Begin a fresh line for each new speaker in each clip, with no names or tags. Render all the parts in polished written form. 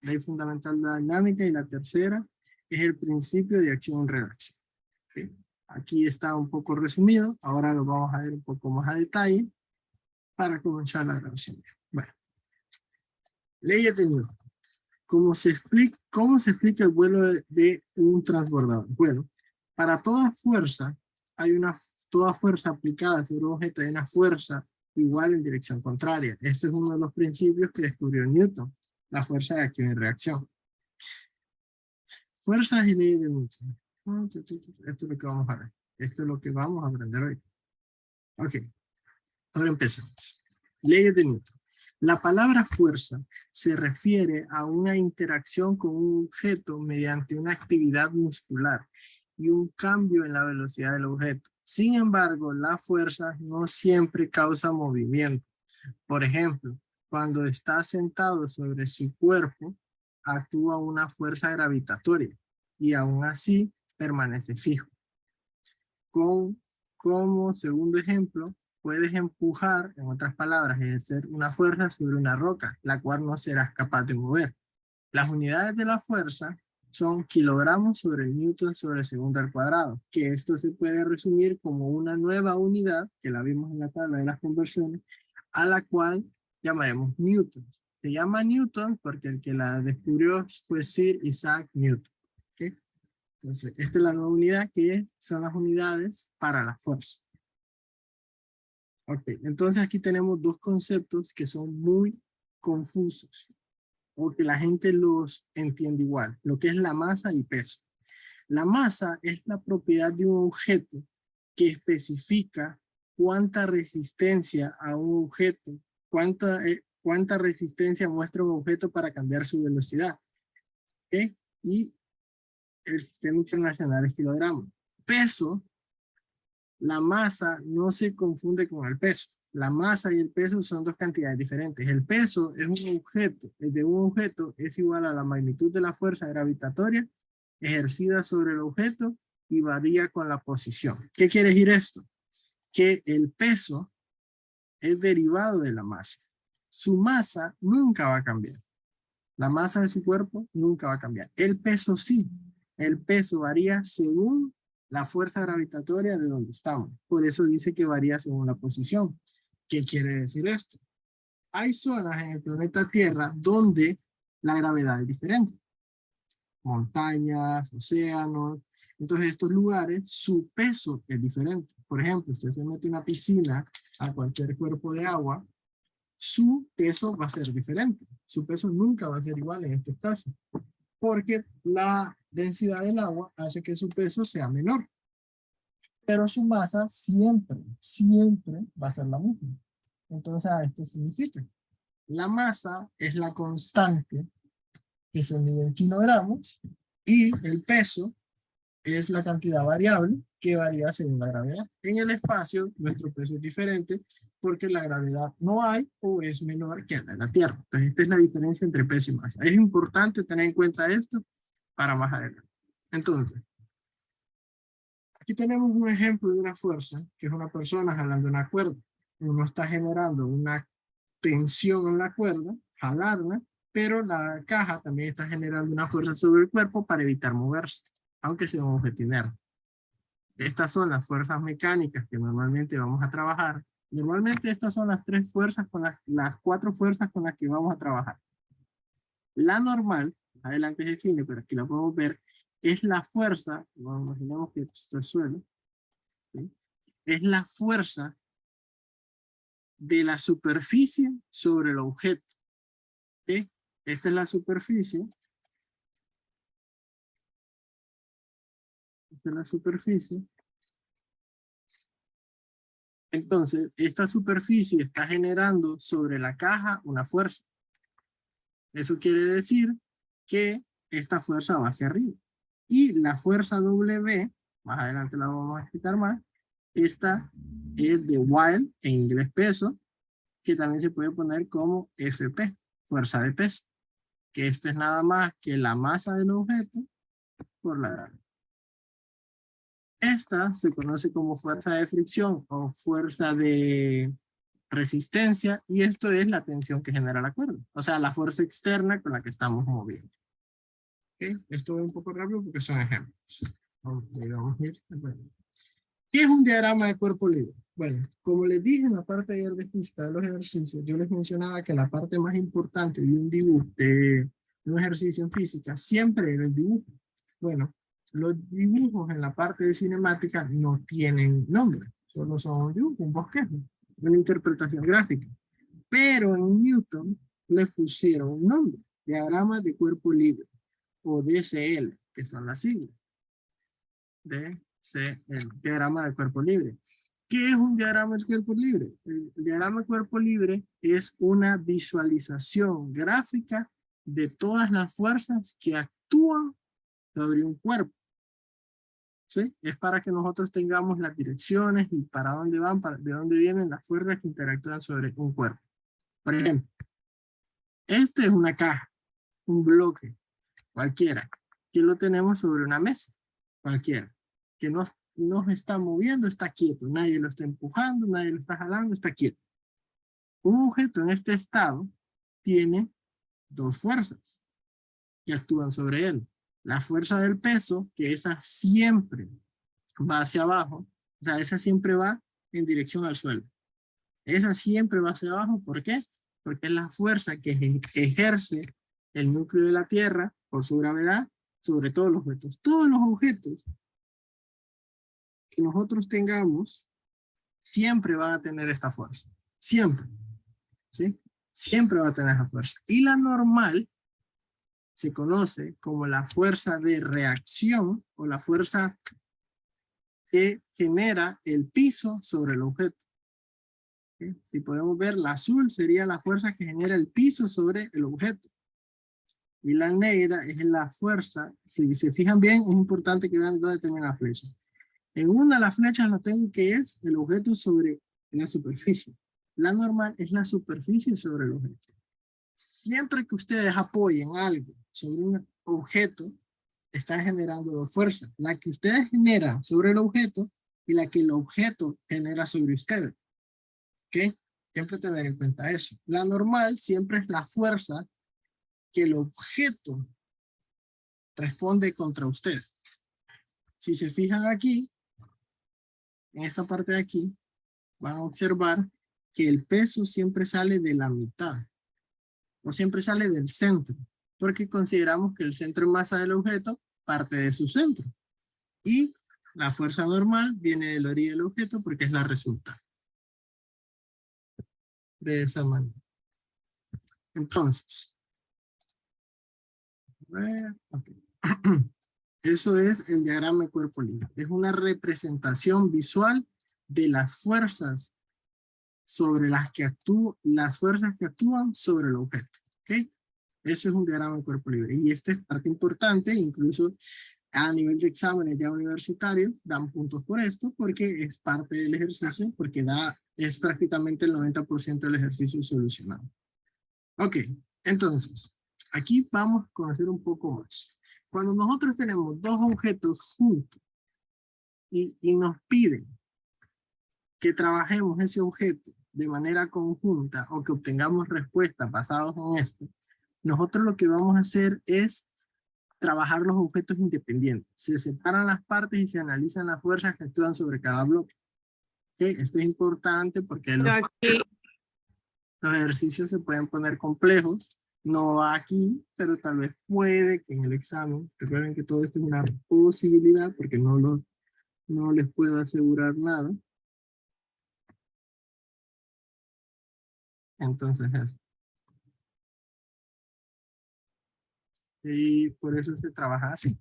ley fundamental de la dinámica, y la tercera es el principio de acción en reacción. ¿Okay? Aquí está un poco resumido, ahora lo vamos a ver un poco más a detalle para comenzar la grabación. Bueno, leyes de Newton. ¿Cómo se explica el vuelo de un transbordador? Bueno, para toda fuerza aplicada sobre un objeto hay una fuerza igual en dirección contraria. Este es uno de los principios que descubrió Newton, la fuerza de acción y reacción. Fuerzas y leyes de Newton. Esto es lo que vamos a ver. Esto es lo que vamos a aprender hoy. Ok, ahora empezamos. Leyes de Newton. La palabra fuerza se refiere a una interacción con un objeto mediante una actividad muscular y un cambio en la velocidad del objeto. Sin embargo, la fuerza no siempre causa movimiento. Por ejemplo, cuando está sentado sobre su cuerpo, actúa una fuerza gravitatoria y aún así permanece fijo. Como segundo ejemplo, puedes empujar, en otras palabras, ejercer una fuerza sobre una roca, la cual no serás capaz de mover. Las unidades de la fuerza son kilogramos sobre newton sobre segundo al cuadrado, que esto se puede resumir como una nueva unidad, que la vimos en la tabla de las conversiones, a la cual llamaremos newton. Se llama newton porque el que la descubrió fue Sir Isaac Newton. ¿Okay? Entonces, esta es la nueva unidad que son las unidades para la fuerza. Ok, entonces aquí tenemos dos conceptos que son muy confusos, o que la gente los entiende igual, lo que es la masa y peso. La masa es la propiedad de un objeto que especifica cuánta resistencia a un objeto, cuánta resistencia muestra un objeto para cambiar su velocidad. ¿Okay? Y el sistema internacional es kilogramo. Peso, la masa no se confunde con el peso. La masa y el peso son dos cantidades diferentes. El peso es un objeto, de un objeto es igual a la magnitud de la fuerza gravitatoria ejercida sobre el objeto y varía con la posición. ¿Qué quiere decir esto? Que el peso es derivado de la masa. Su masa nunca va a cambiar. La masa de su cuerpo nunca va a cambiar. El peso sí. El peso varía según la fuerza gravitatoria de donde estamos. Por eso dice que varía según la posición. ¿Qué quiere decir esto? Hay zonas en el planeta Tierra donde la gravedad es diferente. Montañas, océanos. Entonces, estos lugares, su peso es diferente. Por ejemplo, usted se mete en una piscina a cualquier cuerpo de agua, su peso va a ser diferente. Su peso nunca va a ser igual en estos casos, porque la densidad del agua hace que su peso sea menor. Pero su masa siempre va a ser la misma. Entonces, esto significa, la masa es la constante que se mide en kilogramos y el peso es la cantidad variable que varía según la gravedad. En el espacio, nuestro peso es diferente porque la gravedad no hay o es menor que la de la Tierra. Entonces, esta es la diferencia entre peso y masa. Es importante tener en cuenta esto para más adelante. Entonces, aquí tenemos un ejemplo de una fuerza, que es una persona jalando una cuerda. Uno está generando una tensión en la cuerda, jalarla, pero la caja también está generando una fuerza sobre el cuerpo para evitar moverse, aunque sea un objeto inerte. Estas son las fuerzas mecánicas que normalmente vamos a trabajar. Normalmente estas son las las cuatro fuerzas con las que vamos a trabajar. La normal, adelante se define, pero aquí la podemos ver, es la fuerza, bueno, imaginemos que esto es suelo, ¿sí? Es la fuerza de la superficie sobre el objeto. ¿Sí? Esta es la superficie. Esta es la superficie. Entonces, esta superficie está generando sobre la caja una fuerza. Eso quiere decir que esta fuerza va hacia arriba. Y la fuerza W, más adelante la vamos a explicar más, esta es de Wild, en inglés peso, que también se puede poner como FP, fuerza de peso, que esto es nada más que la masa del objeto por la gravedad. Esta se conoce como fuerza de fricción o fuerza de resistencia, y esto es la tensión que genera la cuerda. O sea, la fuerza externa con la que estamos moviendo. ¿Okay? Esto es un poco rápido porque son ejemplos. Vamos a ir. ¿Qué es un diagrama de cuerpo libre? Bueno, como les dije en la parte de ayer de física de los ejercicios, yo les mencionaba que la parte más importante de un dibujo, de un ejercicio en física, siempre era el dibujo. Bueno, los dibujos en la parte de cinemática no tienen nombre, solo son un dibujo, un bosquejo, una interpretación gráfica. Pero en Newton le pusieron un nombre, diagrama de cuerpo libre, o DCL, que son las siglas. DCL, diagrama de cuerpo libre. ¿Qué es un diagrama de cuerpo libre? El diagrama de cuerpo libre es una visualización gráfica de todas las fuerzas que actúan sobre un cuerpo. ¿Sí? Es para que nosotros tengamos las direcciones y para dónde van, de dónde vienen las fuerzas que interactúan sobre un cuerpo. Por ejemplo, este es una caja, un bloque, cualquiera, que lo tenemos sobre una mesa, cualquiera, que no se está moviendo, está quieto, nadie lo está empujando, nadie lo está jalando, está quieto. Un objeto en este estado tiene dos fuerzas que actúan sobre él. La fuerza del peso, que esa siempre va hacia abajo, o sea, esa siempre va en dirección al suelo. Esa siempre va hacia abajo, ¿por qué? Porque es la fuerza que ejerce el núcleo de la Tierra por su gravedad sobre todos los objetos. Todos los objetos que nosotros tengamos siempre van a tener esta fuerza. Siempre. ¿Sí? Siempre va a tener esa fuerza. Y la normal se conoce como la fuerza de reacción o la fuerza que genera el piso sobre el objeto. ¿Sí? Si podemos ver, la azul sería la fuerza que genera el piso sobre el objeto. Y la negra es la fuerza, si se fijan bien, es importante que vean dónde termina la flecha. En una de las flechas lo tengo que es el objeto sobre la superficie. La normal es la superficie sobre el objeto. Siempre que ustedes apoyen algo sobre un objeto, están generando dos fuerzas. La que ustedes generan sobre el objeto y la que el objeto genera sobre ustedes. ¿Ok? Siempre tener en cuenta eso. La normal siempre es la fuerza que el objeto responde contra usted. Si se fijan aquí, en esta parte de aquí, van a observar que el peso siempre sale de la mitad o siempre sale del centro, porque consideramos que el centro de masa del objeto parte de su centro y la fuerza normal viene de la orilla del objeto porque es la resultante. De esa manera. Entonces, okay. Eso es el diagrama de cuerpo libre. Es una representación visual de las fuerzas sobre las que actúan, las fuerzas que actúan sobre el objeto. ¿Ok? Eso es un diagrama de cuerpo libre. Y esta es parte importante, incluso a nivel de exámenes ya universitarios, dan puntos por esto, porque es parte del ejercicio, porque es prácticamente el 90% del ejercicio solucionado. Ok, entonces, aquí vamos a conocer un poco más. Cuando nosotros tenemos dos objetos juntos y nos piden que trabajemos ese objeto de manera conjunta o que obtengamos respuestas basadas en esto, nosotros lo que vamos a hacer es trabajar los objetos independientes. Se separan las partes y se analizan las fuerzas que actúan sobre cada bloque. ¿Okay? Esto es importante porque los ejercicios se pueden poner complejos. No va aquí, pero tal vez puede que en el examen, recuerden que todo esto es una posibilidad porque no les puedo asegurar nada. Entonces eso. Y por eso se trabaja así.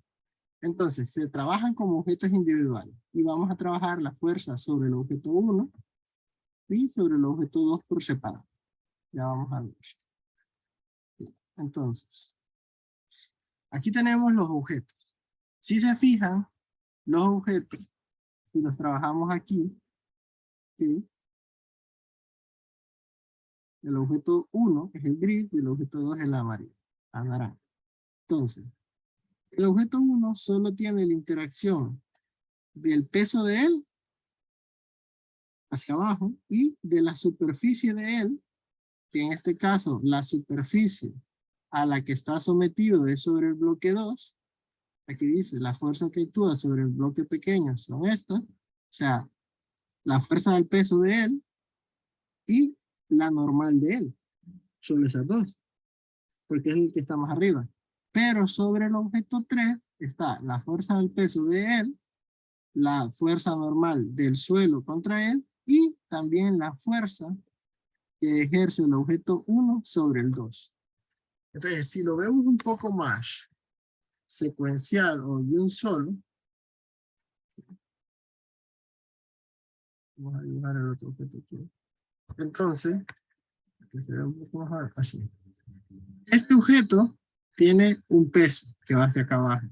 Entonces, se trabajan como objetos individuales. Y vamos a trabajar la fuerza sobre el objeto 1 y sobre el objeto 2 por separado. Ya vamos a ver. Entonces, aquí tenemos los objetos. Si se fijan, los objetos, si los trabajamos aquí, ¿sí? El objeto 1 es el gris y el objeto 2 es el amarillo, la naranja. Entonces, el objeto 1 solo tiene la interacción del peso de él hacia abajo, y de la superficie de él, que en este caso la superficie a la que está sometido es sobre el bloque 2, aquí dice la fuerza que actúa sobre el bloque pequeño son estas, o sea, la fuerza del peso de él y la normal de él, son esas dos, porque es el que está más arriba. Pero sobre el objeto 3 está la fuerza del peso de él, la fuerza normal del suelo contra él y también la fuerza que ejerce el objeto 1 sobre el 2. Entonces, si lo vemos un poco más secuencial o de un solo, vamos a dibujar el otro objeto aquí. Entonces, que se vea un poco más así. Este objeto tiene un peso que va hacia acá abajo.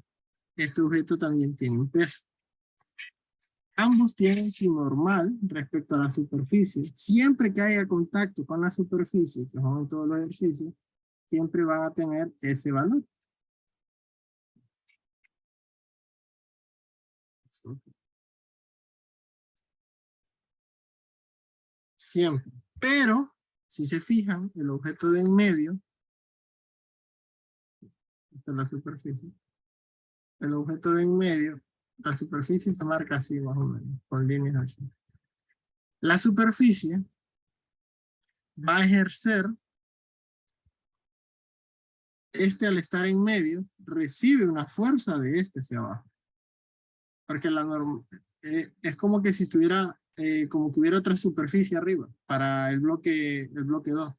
Este objeto también tiene un peso. Ambos tienen su normal respecto a la superficie. Siempre que haya contacto con la superficie, que son en todos los ejercicios, siempre van a tener ese valor. Siempre. Pero, si se fijan, el objeto de en medio, esta es la superficie, el objeto de en medio, la superficie se marca así más o menos, con líneas así. La superficie va a ejercer, al estar en medio, recibe una fuerza de hacia abajo. Porque la norma, es como que si estuviera, como que hubiera otra superficie arriba, para el bloque 2.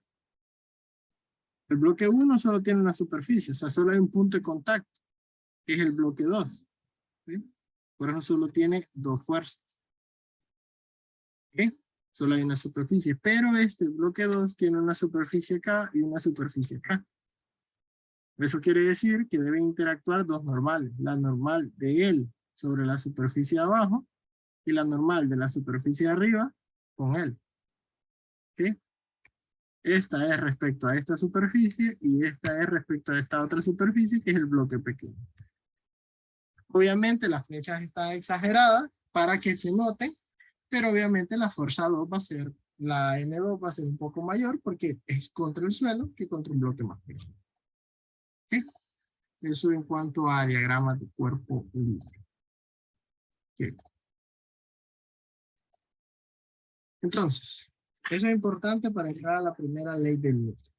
El bloque 1 solo tiene una superficie, o sea, solo hay un punto de contacto, que es el bloque 2. ¿Sí? Por eso solo tiene dos fuerzas. ¿Sí? Solo hay una superficie, pero este bloque 2 tiene una superficie acá y una superficie acá. Eso quiere decir que deben interactuar dos normales, la normal de él sobre la superficie de abajo y la normal de la superficie de arriba con él. ¿Sí? Esta es respecto a esta superficie y esta es respecto a esta otra superficie que es el bloque pequeño. Obviamente las flechas están exageradas para que se noten, pero obviamente la fuerza 2 va a ser, la N2 va a ser un poco mayor porque es contra el suelo que contra un bloque más pequeño. ¿Okay? Eso en cuanto a diagramas de cuerpo libre. ¿Okay? Entonces, eso es importante para entrar a la primera ley de Newton.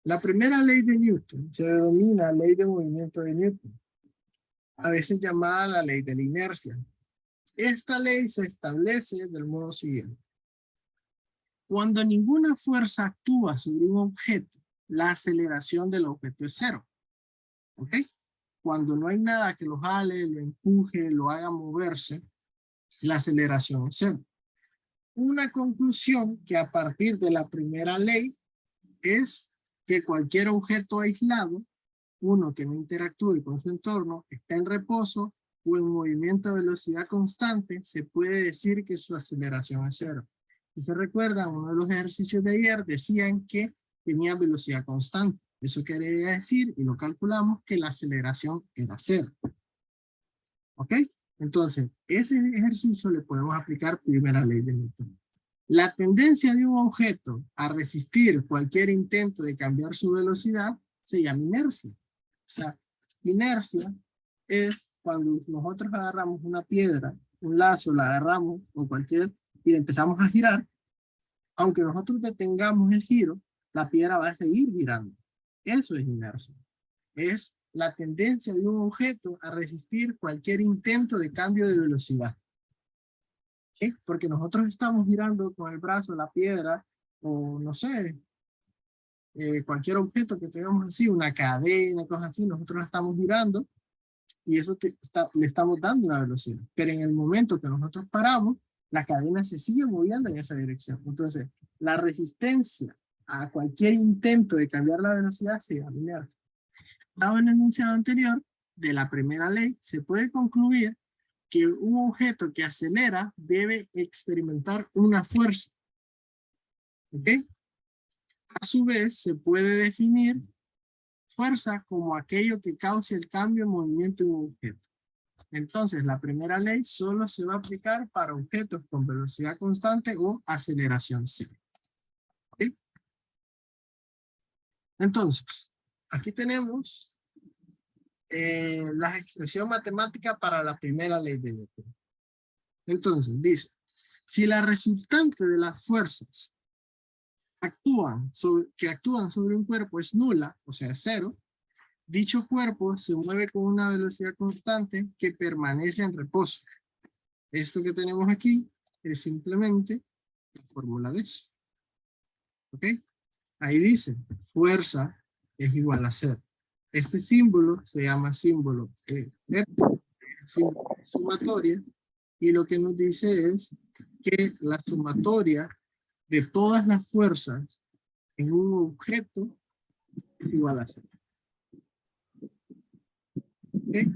La primera ley de Newton se denomina ley de movimiento de Newton, a veces llamada la ley de la inercia. Esta ley se establece del modo siguiente. Cuando ninguna fuerza actúa sobre un objeto, la aceleración del objeto es cero. ¿Ok? Cuando no hay nada que lo jale, lo empuje, lo haga moverse, la aceleración es cero. Una conclusión que a partir de la primera ley es que cualquier objeto aislado, uno que no interactúe con su entorno, está en reposo o en movimiento a velocidad constante, se puede decir que su aceleración es cero. Si se recuerdan, uno de los ejercicios de ayer decían que tenía velocidad constante. Eso quería decir, y lo calculamos, que la aceleración era cero. ¿Ok? Entonces, ese ejercicio le podemos aplicar primera ley de Newton. La tendencia de un objeto a resistir cualquier intento de cambiar su velocidad se llama inercia. O sea, inercia es cuando nosotros agarramos una piedra, un lazo, la agarramos o cualquier y la empezamos a girar, aunque nosotros detengamos el giro, la piedra va a seguir girando. Eso es inercia. Es la tendencia de un objeto a resistir cualquier intento de cambio de velocidad. ¿Sí? Porque nosotros estamos girando con el brazo la piedra o no sé, cualquier objeto que tengamos así, una cadena, cosas así, nosotros la estamos girando y eso le estamos dando una velocidad. Pero en el momento que nosotros paramos, la cadena se sigue moviendo en esa dirección. Entonces, la resistencia a cualquier intento de cambiar la velocidad se llama inercia. Dado en el enunciado anterior de la primera ley, se puede concluir que un objeto que acelera debe experimentar una fuerza. ¿Ok? A su vez, se puede definir fuerza como aquello que cause el cambio en movimiento de un objeto. Entonces, la primera ley solo se va a aplicar para objetos con velocidad constante o aceleración cero. ¿Sí? Entonces, aquí tenemos la expresión matemática para la primera ley de Newton. Entonces, dice, si la resultante de las fuerzas que actúan sobre un cuerpo es nula, o sea, cero, dicho cuerpo se mueve con una velocidad constante que permanece en reposo. Esto que tenemos aquí es simplemente la fórmula de eso. ¿Ok? Ahí dice, fuerza es igual a cero. Este símbolo se llama símbolo sumatoria, y lo que nos dice es que la sumatoria de todas las fuerzas en un objeto es igual a cero. ¿Okay?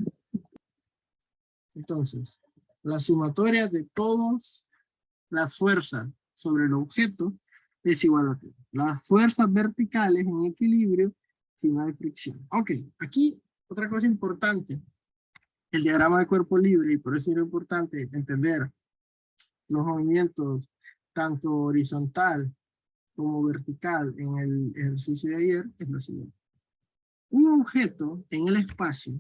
Entonces, la sumatoria de todas las fuerzas sobre el objeto es igual a cero. Las fuerzas verticales en equilibrio si no hay fricción. Ok, aquí otra cosa importante. El diagrama de cuerpo libre, y por eso es importante entender los movimientos tanto horizontal como vertical en el ejercicio de ayer, es lo siguiente. Un objeto en el espacio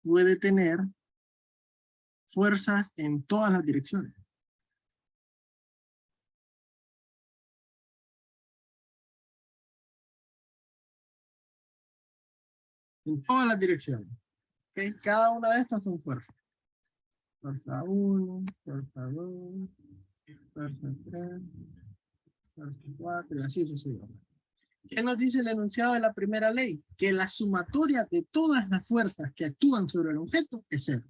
puede tener fuerzas en todas las direcciones. En todas las direcciones. ¿Okay? Cada una de estas son fuerzas. Fuerza 1, fuerza 2, fuerza 3, fuerza 4, y así sucesivamente. ¿Qué nos dice el enunciado de la primera ley? Que la sumatoria de todas las fuerzas que actúan sobre el objeto es cero.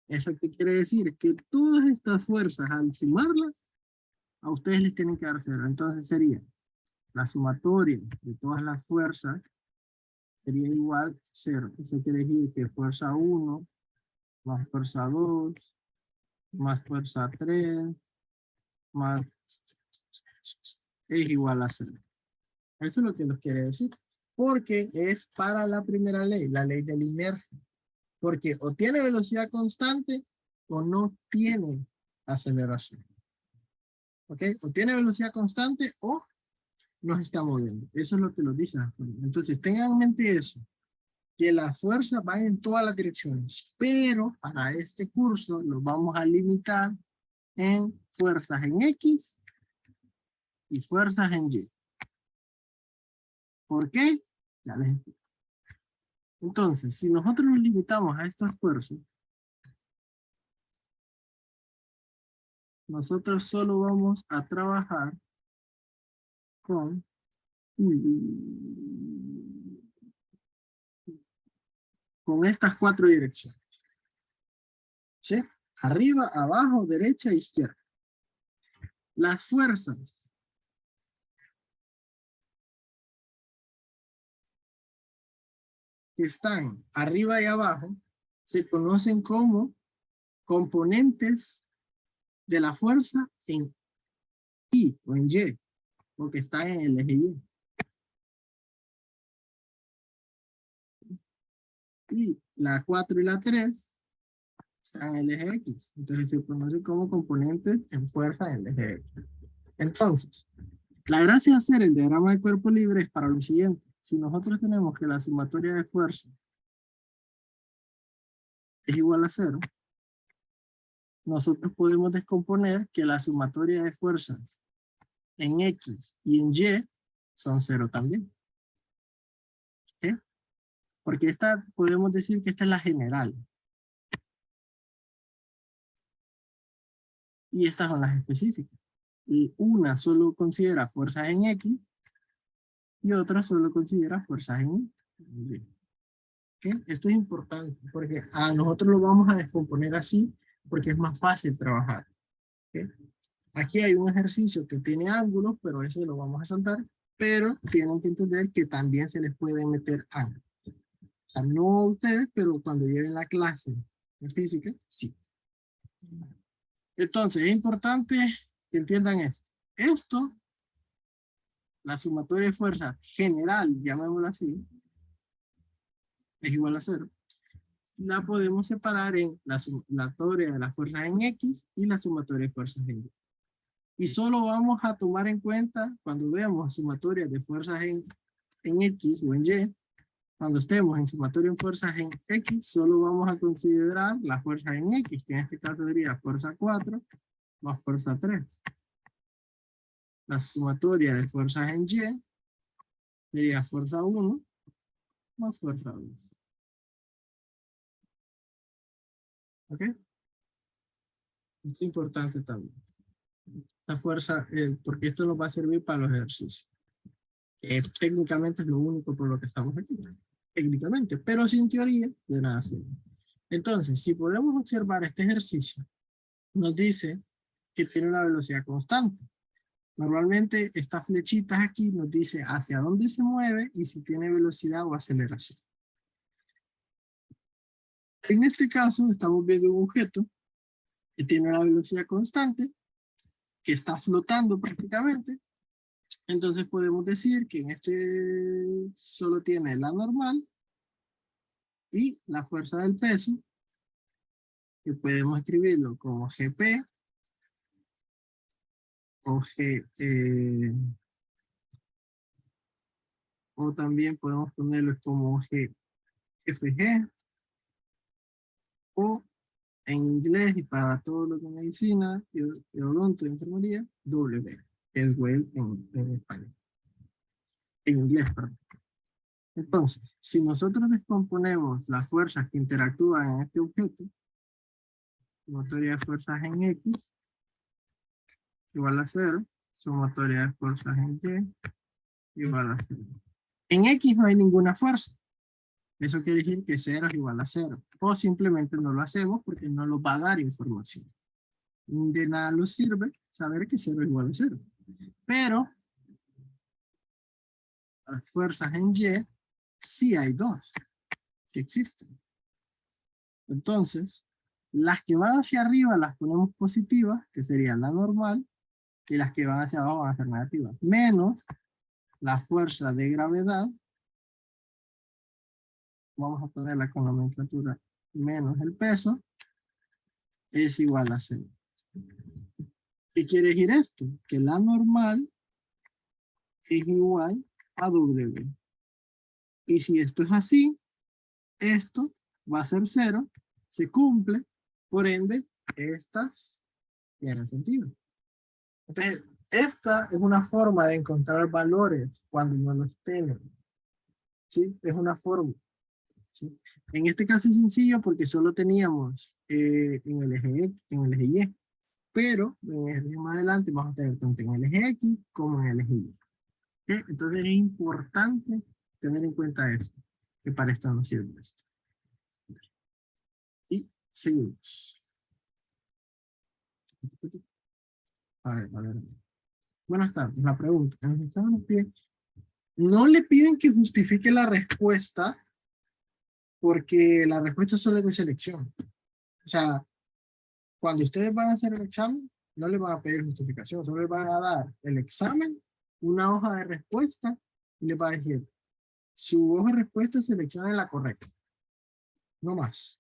¿Eso qué quiere decir? Que todas estas fuerzas, al sumarlas, a ustedes les tienen que dar cero. Entonces sería la sumatoria de todas las fuerzas sería igual a cero. Eso quiere decir que fuerza 1 más fuerza 2 más fuerza 3 más es igual a cero. Eso es lo que nos quiere decir. Porque es para la primera ley, la ley de la inercia. Porque o tiene velocidad constante o no tiene aceleración. ¿Ok? O tiene velocidad constante o nos está moviendo. Eso es lo que nos dice. Entonces tengan en mente eso. Que las fuerzas van en todas las direcciones. Pero para este curso los vamos a limitar en fuerzas en X y fuerzas en Y. ¿Por qué? Ya les explico. Entonces, si nosotros nos limitamos a estos fuerzas, nosotros solo vamos a trabajar con estas cuatro direcciones. ¿Sí? Arriba, abajo, derecha e izquierda. Las fuerzas que están arriba y abajo se conocen como componentes de la fuerza en Y o en Y, porque están en el eje Y. Y la 4 y la 3 están en el eje X. Entonces se conocen como componentes en fuerza en el eje X. Entonces, la gracia de hacer el diagrama de cuerpo libre es para lo siguiente. Si nosotros tenemos que la sumatoria de fuerza es igual a cero, nosotros podemos descomponer que la sumatoria de fuerzas en X y en Y son cero también. ¿Sí? Porque esta, podemos decir que esta es la general. Y estas son las específicas. Y una solo considera fuerzas en X y otra solo considera fuerzas en Y. ¿Okay? Esto es importante porque a nosotros lo vamos a descomponer así porque es más fácil trabajar. ¿Okay? Aquí hay un ejercicio que tiene ángulos, pero ese lo vamos a saltar, pero tienen que entender que también se les puede meter ángulos. O sea, no a ustedes, pero cuando lleven la clase de física, sí. Entonces, es importante que entiendan esto. Esto, la sumatoria de fuerza general, llamémoslo así, es igual a cero. la podemos separar en la sumatoria de las fuerzas en X y la sumatoria de fuerzas en Y. Y solo vamos a tomar en cuenta cuando veamos sumatorias de fuerzas en X o en Y. Cuando estemos en sumatoria en fuerzas en X, solo vamos a considerar las fuerzas en X, que en este caso sería fuerza 4 más fuerza 3. La sumatoria de fuerzas en Y sería fuerza 1 más fuerza 2. ¿Ok? Es importante también. La fuerza, porque esto nos va a servir para los ejercicios. Técnicamente es lo único por lo que estamos aquí. Técnicamente, pero sin teoría, de nada sirve. Entonces, si podemos observar este ejercicio, nos dice que tiene una velocidad constante. Normalmente estas flechitas aquí nos dice hacia dónde se mueve y si tiene velocidad o aceleración. En este caso estamos viendo un objeto que tiene una velocidad constante, que está flotando prácticamente. Entonces podemos decir que en este solo tiene la normal y la fuerza del peso, que podemos escribirlo como GP o o también podemos ponerlo como GFG, o en inglés y para todo lo que es medicina y odonto y enfermería, W, que es well en español. En inglés, perdón. Entonces, si nosotros descomponemos las fuerzas que interactúan en este objeto, sumatoria de fuerzas en X igual a 0, sumatoria de fuerzas en Y igual a 0. En X no hay ninguna fuerza. Eso quiere decir que 0 es igual a 0. O simplemente no lo hacemos porque no nos va a dar información. De nada nos sirve saber que 0 es igual a 0. Pero las fuerzas en Y sí hay dos. Sí existen. Entonces, las que van hacia arriba las ponemos positivas, que sería la normal, y las que van hacia abajo van a ser negativas. Menos la fuerza de gravedad, vamos a ponerla con la nomenclatura, menos el peso, es igual a 0. ¿Qué quiere decir esto? Que la normal es igual a W. Y si esto es así, esto va a ser 0, se cumple, por ende, estas tienen sentido. Entonces, esta es una forma de encontrar valores cuando no los tenemos. ¿Sí? Es una forma. ¿Sí? En este caso es sencillo porque solo teníamos en el eje Y. Pero en el eje más adelante vamos a tener tanto en el eje X como en el eje Y. ¿Okay? Entonces es importante tener en cuenta esto, que para esto nos sirve esto. Y seguimos. A ver. Buenas tardes. La pregunta. No le piden que justifique la respuesta porque la respuesta solo es de selección. O sea, cuando ustedes van a hacer el examen, no les van a pedir justificación, solo les van a dar el examen, una hoja de respuesta, y les va a decir, su hoja de respuesta selecciona la correcta. No más.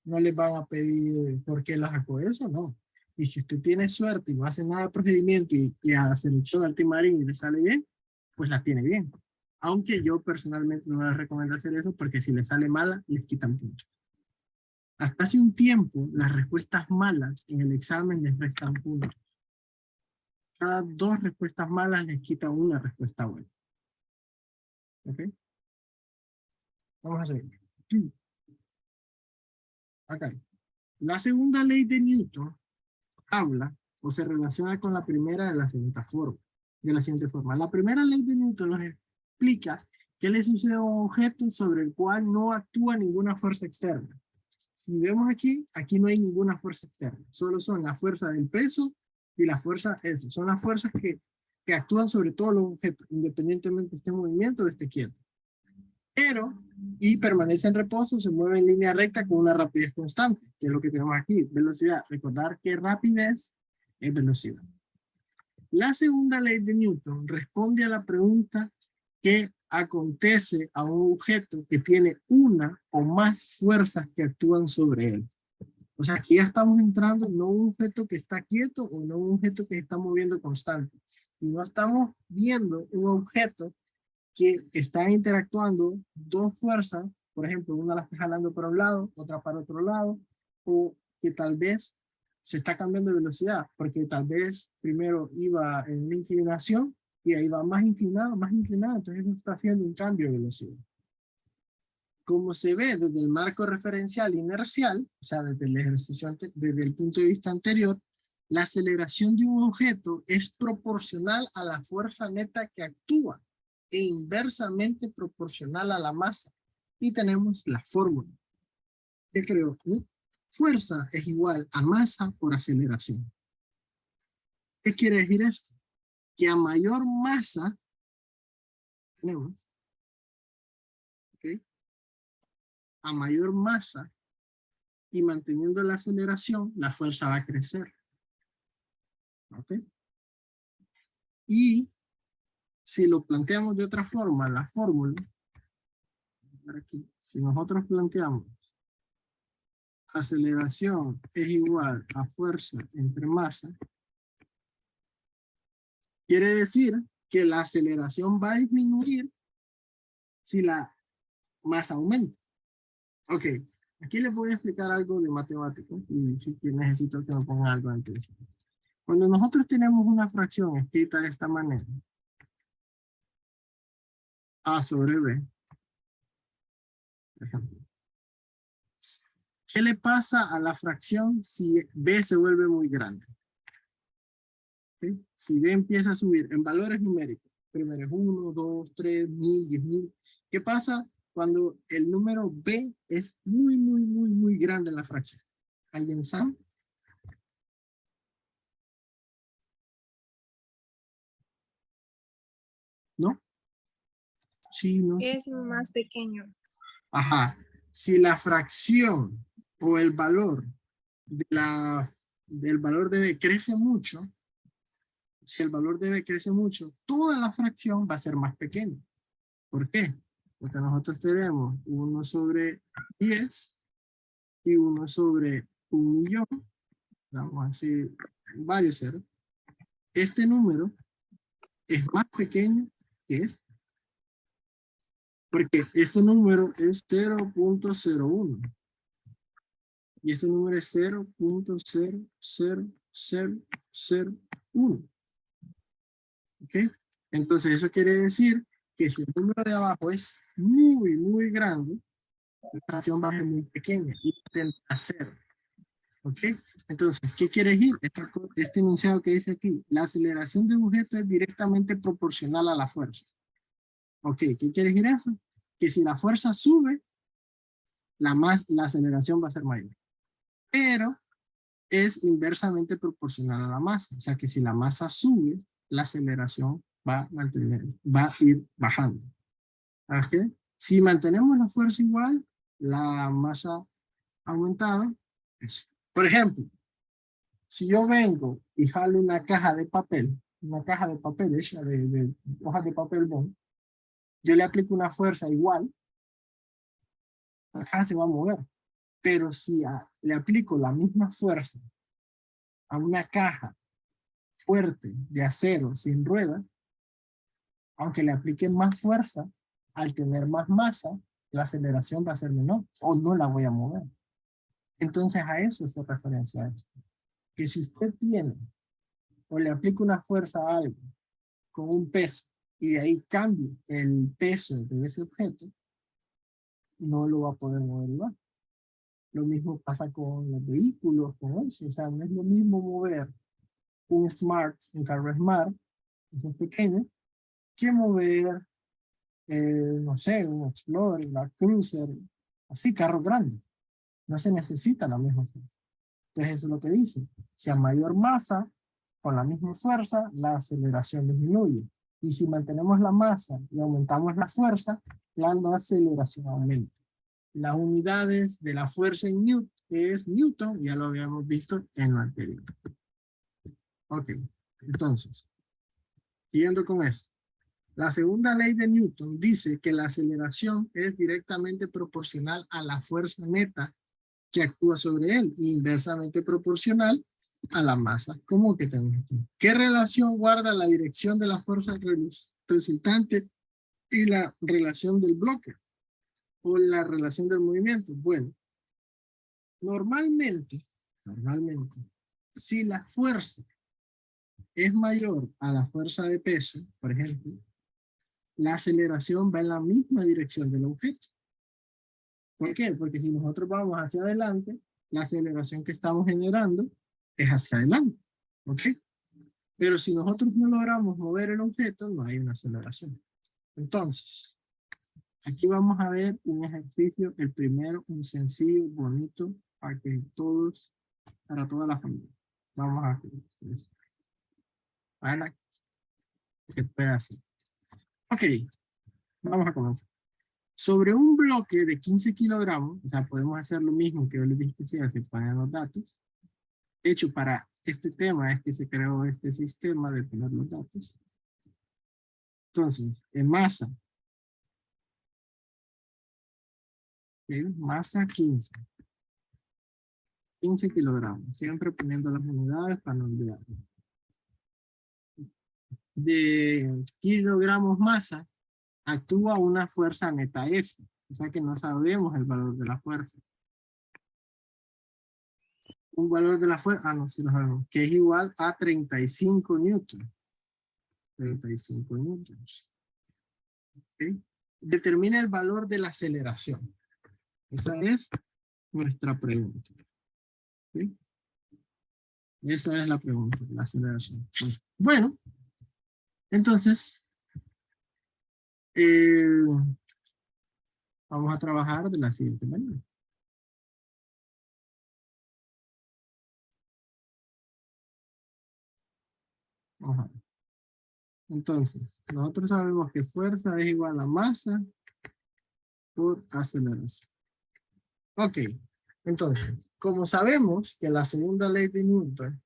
No les van a pedir por qué la sacó eso, no. Y si usted tiene suerte y no hace nada de procedimiento y a la selección altimarín y le sale bien, pues la tiene bien. Aunque yo personalmente no les recomiendo hacer eso porque si les sale mala, les quitan puntos. Hasta hace un tiempo, las respuestas malas en el examen les restan puntos. Cada 2 respuestas malas les quita una respuesta buena. ¿Ok? Vamos a seguir. Acá. La segunda ley de Newton habla o se relaciona con la primera de la siguiente forma. La primera ley de Newton nos explica qué le sucede a un objeto sobre el cual no actúa ninguna fuerza externa. Si vemos aquí, aquí no hay ninguna fuerza externa. Solo son la fuerza del peso y la fuerza S. Son las fuerzas que actúan sobre todos los objetos, independientemente esté en movimiento o esté quieto. Pero, y permanece en reposo, se mueve en línea recta con una rapidez constante, que es lo que tenemos aquí, velocidad. Recordar que rapidez es velocidad. La segunda ley de Newton responde a la pregunta que acontece a un objeto que tiene una o más fuerzas que actúan sobre él. O sea, aquí ya estamos entrando no un objeto que está quieto o no un objeto que se está moviendo constante. Y no estamos viendo un objeto que está interactuando dos fuerzas, por ejemplo, una la está jalando para un lado, otra para otro lado, o que tal vez se está cambiando de velocidad, porque tal vez primero iba en una inclinación y ahí va más inclinado, entonces está haciendo un cambio de velocidad. Como se ve desde el marco referencial inercial, o sea, desde el ejercicio, desde el punto de vista anterior, la aceleración de un objeto es proporcional a la fuerza neta que actúa e inversamente proporcional a la masa. Y tenemos la fórmula. ¿Qué creo? Fuerza es igual a masa por aceleración. ¿Qué quiere decir esto? Que a mayor masa tenemos, ¿okay? A mayor masa y manteniendo la aceleración, la fuerza va a crecer. ¿Ok? Y si lo planteamos de otra forma, la fórmula, aquí, si nosotros planteamos aceleración es igual a fuerza entre masa, quiere decir que la aceleración va a disminuir si la masa aumenta. Ok, aquí les voy a explicar algo de matemáticas y si necesito que me pongan algo antes. Cuando nosotros tenemos una fracción escrita de esta manera, A sobre B, por ejemplo, ¿qué le pasa a la fracción si B se vuelve muy grande? ¿Sí? Si B empieza a subir en valores numéricos, primero es 1, 2, 3, 1000, 10.000, ¿qué pasa cuando el número B es muy grande en la fracción? ¿Alguien sabe? ¿No? Sí, no.
Es más pequeño.
Ajá. Si la fracción o el valor del valor de B crece mucho, si el valor de B crece mucho, toda la fracción va a ser más pequeña. ¿Por qué? Porque nosotros tenemos 1 sobre 10 y 1 sobre 1.000.000, vamos a decir varios ceros. Este número es más pequeño que este. Porque este número es 0.01 y este número es 0.00001. ¿Ok? Entonces eso quiere decir que si el número de abajo es muy grande, la fracción va a ser muy pequeña y tendrá a 0. ¿Ok? Entonces, ¿qué quiere decir? Este enunciado que dice aquí, la aceleración de un objeto es directamente proporcional a la fuerza. ¿Ok? ¿Qué quiere decir eso? Que si la fuerza sube, la aceleración va a ser mayor. Pero es inversamente proporcional a la masa. O sea que si la masa sube, la aceleración va a ir bajando. ¿Ok? Si mantenemos la fuerza igual, la masa aumentada, eso. Por ejemplo, si yo vengo y jalo una caja de papel hecha de hojas de papel bond, yo le aplico una fuerza igual, la caja se va a mover. Pero si le aplico la misma fuerza a una caja fuerte de acero sin rueda, aunque le aplique más fuerza, al tener más masa, la aceleración va a ser menor o no la voy a mover. Entonces a eso se referencia esto. Que si usted tiene o le aplica una fuerza a algo con un peso y de ahí cambie el peso de ese objeto, no lo va a poder mover igual. Lo mismo pasa con los vehículos, con eso. O sea, no es lo mismo mover un carro Smart, que es pequeño, que mover, no sé, un Explorer, una Cruiser, así, carro grande. No se necesita la misma fuerza. Entonces eso es lo que dice. Si a mayor masa, con la misma fuerza, la aceleración disminuye. Y si mantenemos la masa y aumentamos la fuerza, la aceleración aumenta. Las unidades de la fuerza en Newton es Newton, ya lo habíamos visto en lo anterior. Ok, entonces, siguiendo con esto. La segunda ley de Newton dice que la aceleración es directamente proporcional a la fuerza neta que actúa sobre él, e inversamente proporcional a la masa. ¿Cómo que tenemos aquí? ¿Qué relación guarda la dirección de la fuerza resultante y la relación del bloque? O la relación del movimiento. Bueno, normalmente, si la fuerza es mayor a la fuerza de peso, por ejemplo, la aceleración va en la misma dirección del objeto. ¿Por qué? Porque si nosotros vamos hacia adelante, la aceleración que estamos generando es hacia adelante. ¿Ok? Pero si nosotros no logramos mover el objeto, no hay una aceleración. Entonces, aquí vamos a ver un ejercicio, el primero, un sencillo, bonito, para que todos, para toda la familia. Vamos a hacer esto. Para que se pueda hacer. Ok, vamos a comenzar. Sobre un bloque de 15 kilogramos, o sea, podemos hacer lo mismo que yo les dije que se ponen los datos. De hecho, para este tema es que se creó este sistema de poner los datos. Entonces, en masa. ¿Okay? Masa 15. 15 kilogramos. Siempre poniendo las unidades para no olvidarlo. De kilogramos masa, actúa una fuerza neta F. O sea que no sabemos el valor de la fuerza. Un valor de la fuerza, no, sí lo sabemos, que es igual a 35 newtons. 35 newtons. ¿Okay? Determina el valor de la aceleración. Esa es nuestra pregunta. ¿Okay? Esa es la pregunta, la aceleración. Bueno, entonces, vamos a trabajar de la siguiente manera. Ajá. Entonces, nosotros sabemos que fuerza es igual a masa por aceleración. Ok, entonces, como sabemos que la segunda ley de Newton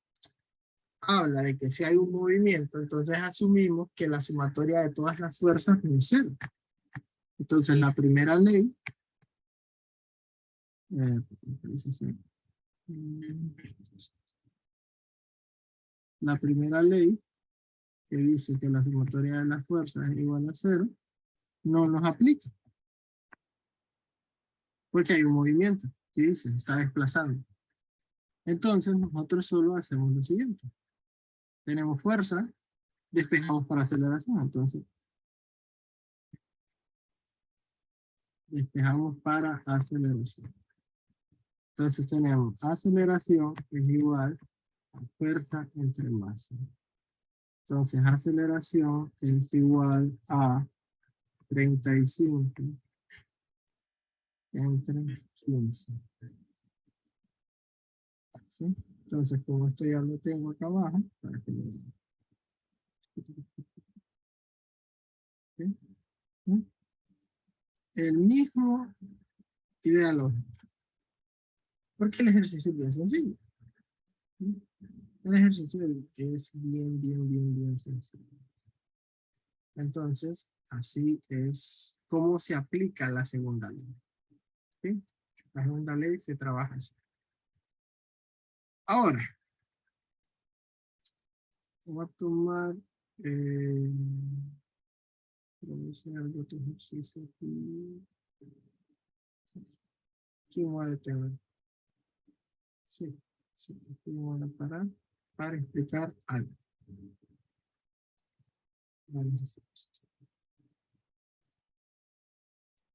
habla de que si hay un movimiento, entonces asumimos que la sumatoria de todas las fuerzas es cero. Entonces, la primera ley, la primera ley que dice que la sumatoria de las fuerzas es igual a cero, no nos aplica. Porque hay un movimiento que dice, está desplazando. Entonces nosotros solo hacemos lo siguiente. Tenemos fuerza, despejamos para aceleración. Entonces, despejamos para aceleración. Entonces tenemos aceleración es igual a fuerza entre masa. Entonces aceleración es igual a 35 entre 15. ¿Sí? Entonces, como esto ya lo tengo acá abajo, para que lo vean. ¿Sí? ¿Sí? El mismo idea lógica. Porque el ejercicio es bien sencillo. ¿Sí? El ejercicio es bien sencillo. Entonces, así es como se aplica la segunda ley. ¿Sí? La segunda ley se trabaja así. Ahora, voy a tomar algo de ejercicio aquí. ¿Quién va a detener? Sí, sí, aquí me voy a parar para explicar algo.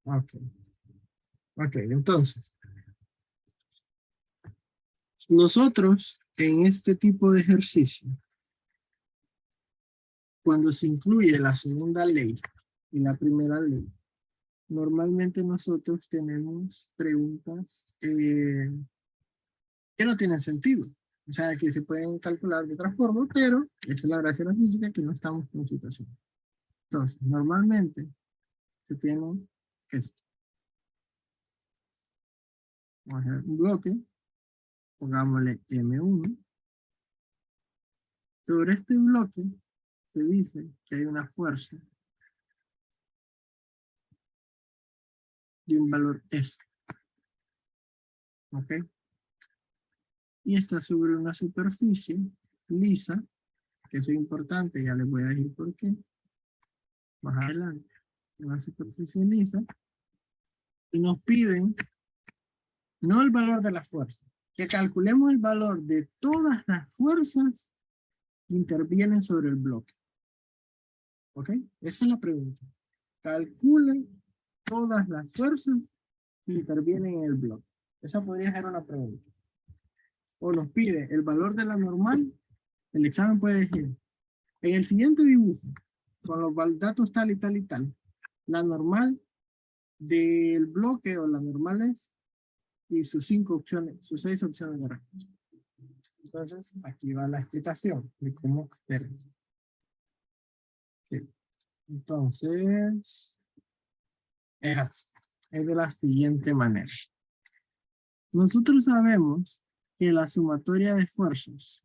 Ok, ok, entonces, nosotros en este tipo de ejercicio, cuando se incluye la segunda ley y la primera ley, normalmente nosotros tenemos preguntas que no tienen sentido. O sea, que se pueden calcular de otra forma, pero esa es la gracia de la física, que no estamos en situación. Entonces, normalmente se tiene esto. Vamos a hacer un bloque, pongámosle M1. Sobre este bloque se dice que hay una fuerza de un valor F. ¿Ok? Y está sobre una superficie lisa, que eso es importante, ya les voy a decir por qué. Más adelante. Una superficie lisa. Y nos piden, no el valor de la fuerza, que calculemos el valor de todas las fuerzas que intervienen sobre el bloque. ¿Ok? Esa es la pregunta. Calculen todas las fuerzas que intervienen en el bloque. Esa podría ser una pregunta. O nos pide el valor de la normal. El examen puede decir, en el siguiente dibujo, con los datos tal y tal y tal, la normal del bloque o la normal es, y sus 5 opciones, sus 6 opciones de respuesta. Entonces, aquí va la explicación de cómo hacer. Okay. Entonces, es así. Es de la siguiente manera. Nosotros sabemos que la sumatoria de fuerzas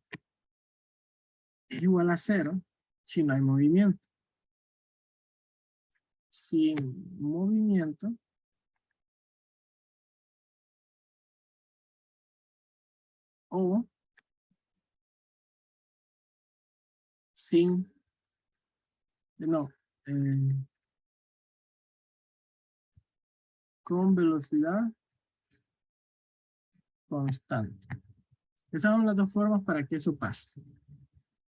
es igual a 0 si no hay movimiento. Sin movimiento, o sin, no, con velocidad constante. Esas son las dos formas para que eso pase.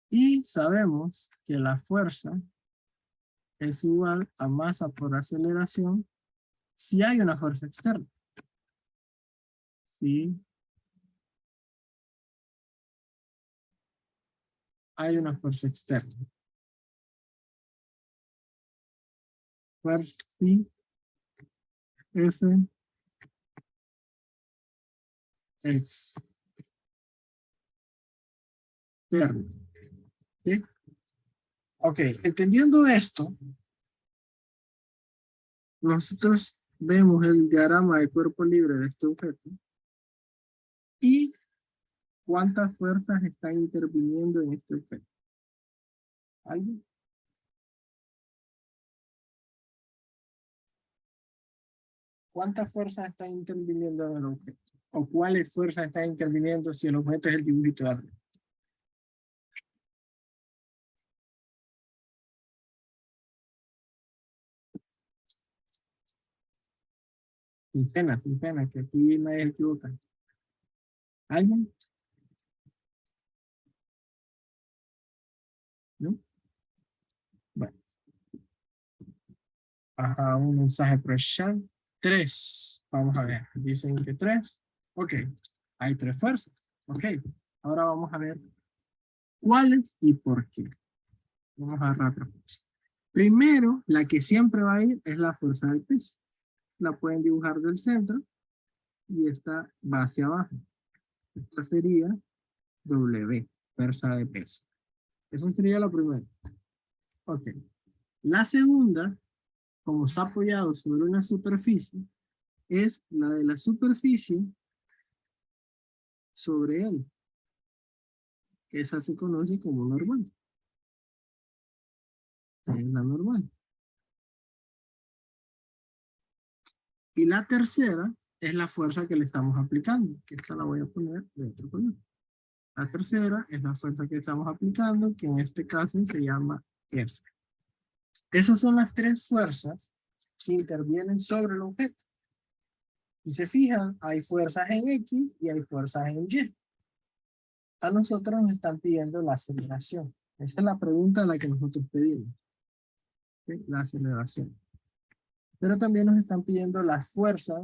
Y sabemos que la fuerza es igual a masa por aceleración si hay una fuerza externa. Si hay una fuerza externa. Fuerza si F externa. ¿Sí? Ok, entendiendo esto, nosotros vemos el diagrama de cuerpo libre de este objeto y cuántas fuerzas están interviniendo en este objeto. ¿Alguien? ¿Cuántas fuerzas están interviniendo en el objeto? ¿O cuáles fuerzas están interviniendo si el objeto es el dibujito de arriba? Sin pena, que aquí nadie se equivoca. ¿Alguien? ¿No? Bueno. Ajá, un mensaje por el chat. 3. Vamos a ver. Dicen que 3. Ok. Hay 3 fuerzas. Ok. Ahora vamos a ver cuáles y por qué. Vamos a agarrar otra fuerza. Primero, la que siempre va a ir es la fuerza del peso. La pueden dibujar del centro y esta va hacia abajo. Esta sería W, fuerza de peso. Esa sería la primera. Ok. La segunda, como está apoyado sobre una superficie, es la de la superficie sobre él. Esa se conoce como normal. Es la normal. Y la tercera es la fuerza que le estamos aplicando, que esta la voy a poner de otro color. La tercera es la fuerza que estamos aplicando, que en este caso se llama F. Esas son las 3 fuerzas que intervienen sobre el objeto. Si se fijan, hay fuerzas en X y hay fuerzas en Y. A nosotros nos están pidiendo la aceleración. Esa es la pregunta a la que nosotros pedimos. ¿Sí? La aceleración. Pero también nos están pidiendo las fuerzas,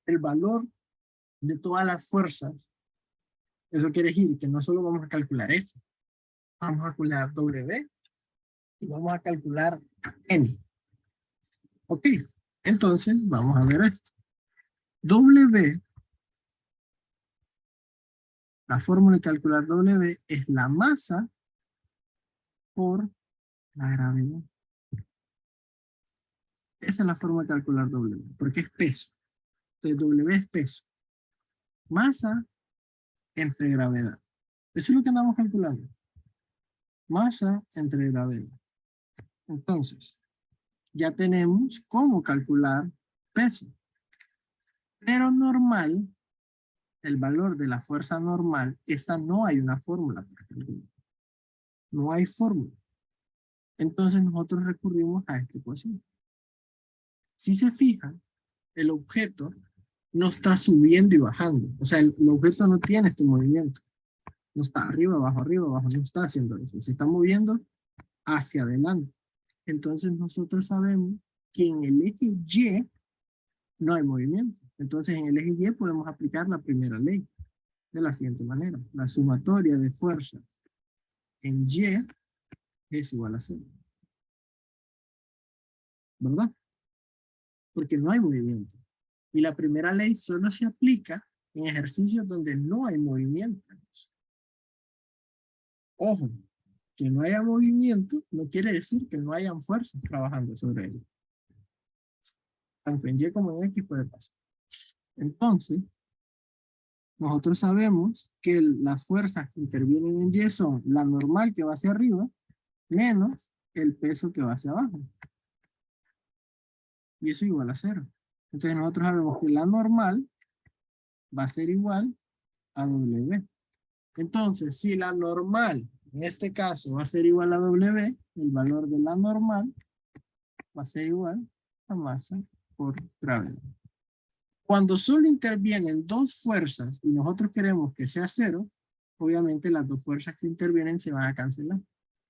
el valor de todas las fuerzas. Eso quiere decir que no solo vamos a calcular F, vamos a calcular W y vamos a calcular N. Ok, entonces vamos a ver esto. W, la fórmula de calcular W es la masa por la gravedad. Esa es la forma de calcular W, porque es peso. Entonces W es peso. Masa entre gravedad. Eso es lo que andamos calculando. Masa entre gravedad. Entonces, ya tenemos cómo calcular peso. Pero normal, el valor de la fuerza normal, esta no hay una fórmula para calcular. No hay fórmula. Entonces nosotros recurrimos a esta ecuación. Si se fijan, el objeto no está subiendo y bajando. O sea, el objeto no tiene este movimiento. No está arriba, abajo, no está haciendo eso. Se está moviendo hacia adelante. Entonces nosotros sabemos que en el eje Y no hay movimiento. Entonces en el eje Y podemos aplicar la primera ley de la siguiente manera. La sumatoria de fuerza en Y es igual a 0. ¿Verdad? Porque no hay movimiento. Y la primera ley solo se aplica en ejercicios donde no hay movimiento. Ojo, que no haya movimiento no quiere decir que no hayan fuerzas trabajando sobre él. Tanto en Y como en X puede pasar. Entonces, nosotros sabemos que las fuerzas que intervienen en Y son la normal que va hacia arriba menos el peso que va hacia abajo. Y eso igual a 0. Entonces nosotros sabemos que la normal va a ser igual a W. Entonces, si la normal, en este caso, va a ser igual a W, el valor de la normal va a ser igual a masa por gravedad. Cuando solo intervienen dos fuerzas y nosotros queremos que sea 0, obviamente las dos fuerzas que intervienen se van a cancelar.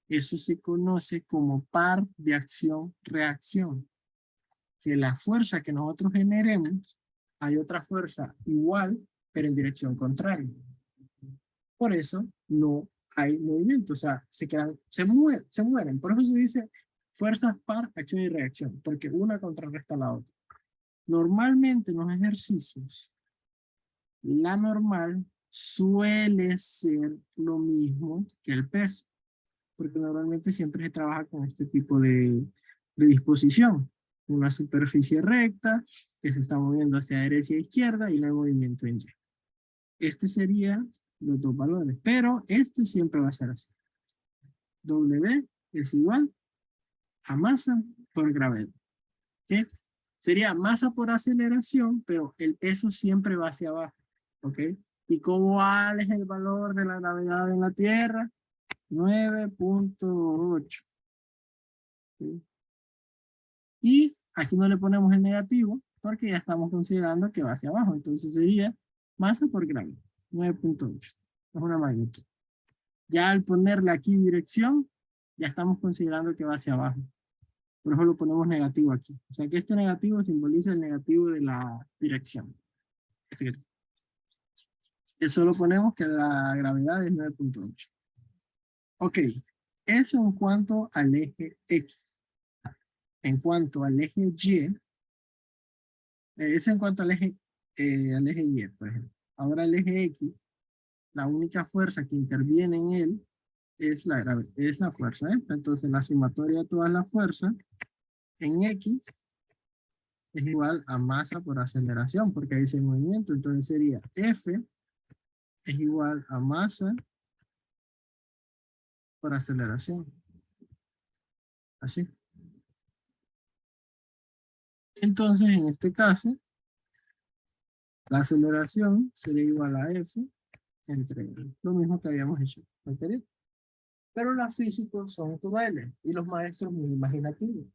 Eso se conoce como par de acción-reacción. Que la fuerza que nosotros generemos, hay otra fuerza igual, pero en dirección contraria. Por eso no hay movimiento, o sea, se mueren. Por eso se dice fuerzas par, acción y reacción, porque una contrarresta a la otra. Normalmente en los ejercicios, la normal suele ser lo mismo que el peso, porque normalmente siempre se trabaja con este tipo de disposición. Una superficie recta que se está moviendo hacia derecha e izquierda y no hay movimiento en Y. Este sería los dos valores, pero este siempre va a ser así. W es igual a masa por gravedad. ¿Okay? Sería masa por aceleración, pero el peso siempre va hacia abajo. ¿Ok? ¿Y cuál es el valor de la gravedad en la Tierra? 9.8. ¿Sí? Y aquí no le ponemos el negativo porque ya estamos considerando que va hacia abajo. Entonces sería masa por gravedad. 9.8. Es una magnitud. Ya al ponerle aquí dirección, ya estamos considerando que va hacia abajo. Por eso lo ponemos negativo aquí. O sea que este negativo simboliza el negativo de la dirección. Eso lo ponemos que la gravedad es 9.8. Ok, eso en cuanto al eje X. En cuanto al eje Y, eso en cuanto al eje Y, por ejemplo. Ahora el eje X, la única fuerza que interviene en él es la fuerza esta. Entonces la sumatoria de todas las fuerzas en X es igual a masa por aceleración, porque ahí dice movimiento. Entonces sería F es igual a masa por aceleración. Así. Entonces, en este caso, la aceleración sería igual a F entre lo mismo que habíamos hecho anterior. Pero los físicos son crueles y los maestros muy imaginativos.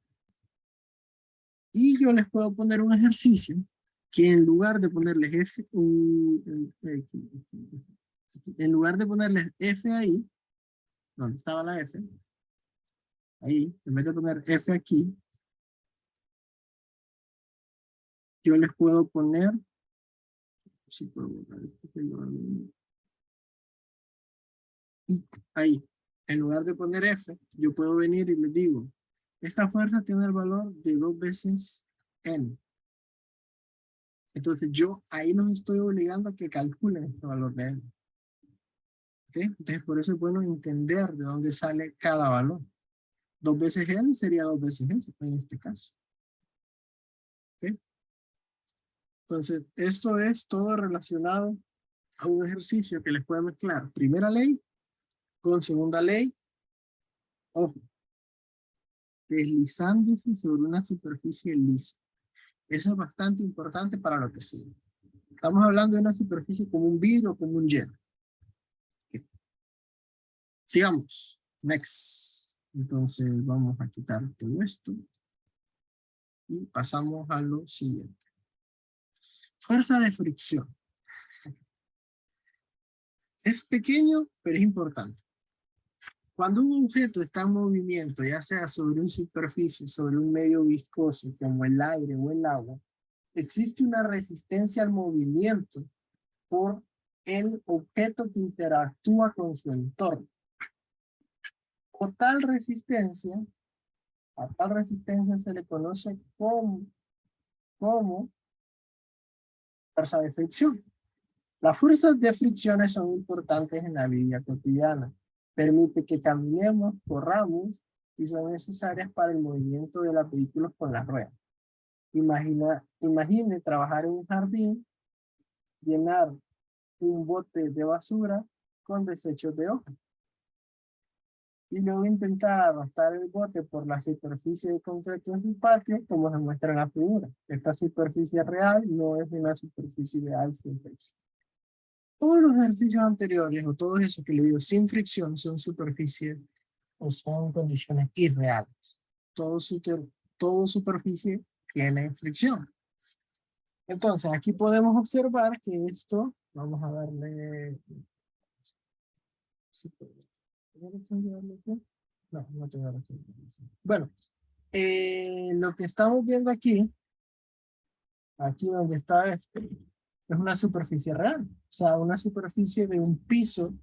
Y yo les puedo poner un ejercicio que en lugar de ponerles en lugar de ponerles F ahí, donde estaba la F, ahí, en vez de poner F aquí, yo les puedo poner, si puedo borrar esto, y ahí, en lugar de poner F, yo puedo venir y les digo, esta fuerza tiene el valor de 2 veces N. Entonces yo ahí los estoy obligando a que calculen este valor de N. ¿Okay? Entonces por eso es bueno entender de dónde sale cada valor. 2 veces N sería 2 veces eso en este caso. ¿Okay? Entonces esto es todo relacionado a un ejercicio que les puede mezclar primera ley con segunda ley. Ojo, deslizándose sobre una superficie lisa. Eso es bastante importante para lo que sigue. Estamos hablando de una superficie como un vidrio o como un hielo. Okay. Sigamos. Next. Entonces vamos a quitar todo esto. Y pasamos a lo siguiente. Fuerza de fricción. Es pequeño, pero es importante. Cuando un objeto está en movimiento, ya sea sobre una superficie, sobre un medio viscoso, como el aire o el agua, existe una resistencia al movimiento por el objeto que interactúa con su entorno. A tal resistencia se le conoce como fuerza de fricción. Las fuerzas de fricción son importantes en la vida cotidiana. Permite que caminemos, corramos y son necesarias para el movimiento de los vehículos con las ruedas. Imagine trabajar en un jardín, llenar un bote de basura con desechos de hojas y luego intentar arrastrar el bote por la superficie de concreto en su patio, como se muestra en la figura. Esta superficie real no es una superficie ideal sin fricción. Todos los ejercicios anteriores o todos esos que le digo sin fricción son superficies o son condiciones irreales. Todo superficie tiene fricción. Entonces aquí podemos observar que esto, vamos a darle... No, no tengo la opción. Bueno, lo que estamos viendo aquí donde está esto, es una superficie real. O sea, una superficie de un piso,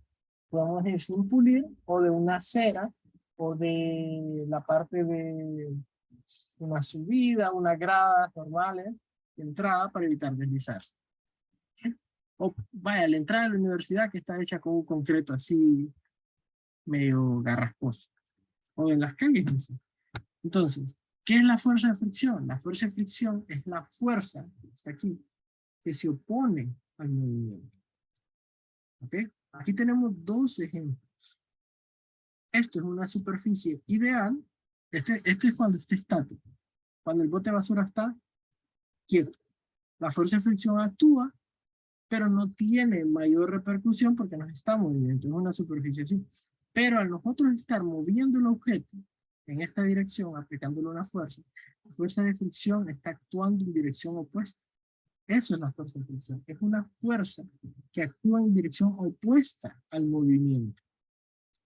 podemos decir sin pulir, o de una acera, o de la parte de una subida, una grada normales, de entrada para evitar deslizarse. O vaya, la entrada de la universidad que está hecha con un concreto así, medio garrasposo. O en las calles. Entonces, ¿qué es la fuerza de fricción? La fuerza de fricción es la fuerza, está aquí, que se opone al movimiento. ¿Ok? Aquí tenemos dos ejemplos. Esto es una superficie ideal. Este es cuando está estático. Cuando el bote de basura está quieto. La fuerza de fricción actúa, pero no tiene mayor repercusión porque no está en movimiento. Es una superficie así. Pero al nosotros estar moviendo el objeto en esta dirección, aplicándole una fuerza, la fuerza de fricción está actuando en dirección opuesta. Eso es la fuerza de fricción. Es una fuerza que actúa en dirección opuesta al movimiento.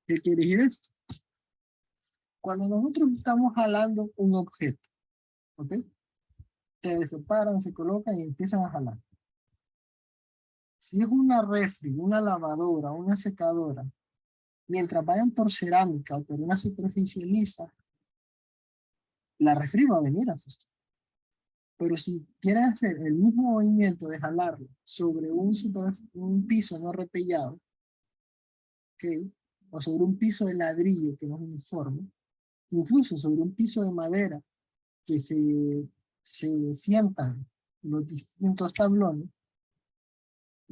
¿Qué quiere decir esto? Cuando nosotros estamos jalando un objeto, ¿ok? Se separan, se colocan y empiezan a jalar. Si es una refri, una lavadora, una secadora, mientras vayan por cerámica o por una superficie lisa, la refri va a venir a sostener. Pero si quieren hacer el mismo movimiento de jalarlo sobre un piso no repellado, ¿okay? O sobre un piso de ladrillo que no es uniforme, incluso sobre un piso de madera que se sientan los distintos tablones,